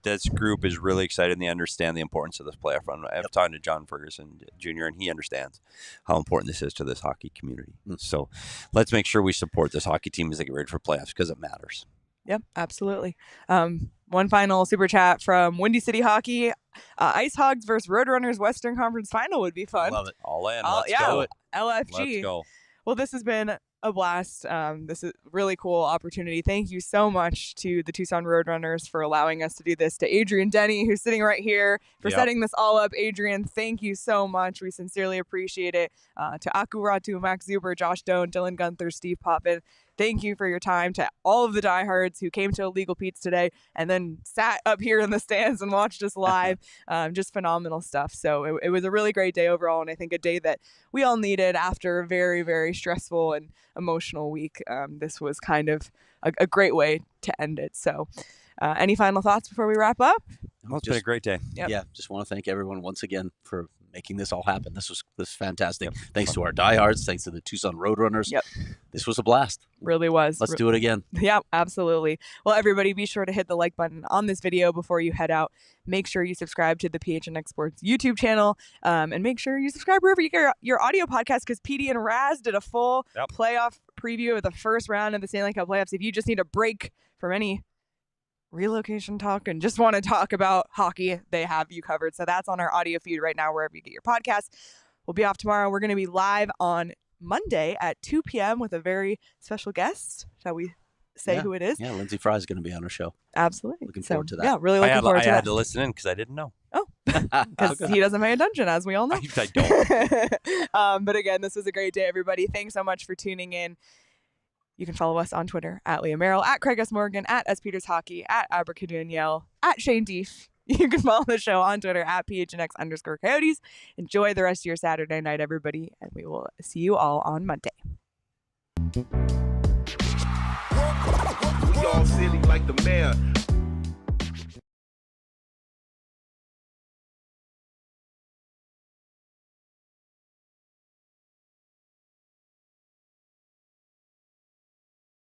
this group is really excited and they understand the importance of this playoff run. I've talked to John Ferguson Jr. and he understands how important this is to this hockey community. So let's make sure we support this hockey team as they get ready for playoffs because it matters. Yep, absolutely. One final super chat from Windy City Hockey. Ice Hogs versus Roadrunners Western Conference Final would be fun. Love it. All in. Let's go. LFG. Let's go. Well, this has been a blast. This is a really cool opportunity. Thank you so much to the Tucson Roadrunners for allowing us to do this. To Adrian Denny, who's sitting right here, for setting this all up. Adrian, thank you so much. We sincerely appreciate it. To Aku Ratu, Max Szuber, Josh Doan, Dylan Guenther, Steve Potvin, thank you for your time. To all of the diehards who came to Illegal Pete's today and then sat up here in the stands and watched us live. Just phenomenal stuff. So it was a really great day overall, and I think a day that we all needed after a very, very stressful and emotional week. This was kind of a great way to end it. So any final thoughts before we wrap up? Well, it's been a great day. Yep. Yeah, just want to thank everyone once again for making this all happen. This was fantastic. Yep. Thanks to our diehards. Thanks to the Tucson Roadrunners. Yep. This was a blast. Really was. Let's do it again. Yeah, absolutely. Well, everybody, be sure to hit the like button on this video before you head out. Make sure you subscribe to the PHNX Sports YouTube channel, and make sure you subscribe wherever you get your audio podcast, because Petey and Raz did a full playoff preview of the first round of the Stanley Cup playoffs. If you just need a break from any relocation talk and just want to talk about hockey, they have you covered. So that's on our audio feed right now, wherever you get your podcasts. We'll be off tomorrow. We're going to be live on Monday at 2 p.m. with a very special guest. Shall we say who it is. Yeah, Lindsay Fry is going to be on our show. Absolutely. Looking forward to that. Yeah, really looking forward to that. I had to listen in because I didn't know. Oh, because he doesn't pay attention, as we all know. I don't. But again, this was a great day, everybody. Thanks so much for tuning in. You can follow us on Twitter at Leah Merrill, at Craig S. Morgan, at S. Peters Hockey, at Abercaduniel, at Shane Deef. You can follow the show on Twitter at PHNX_Coyotes. Enjoy the rest of your Saturday night, everybody, and we will see you all on Monday. We all silly like the mayor.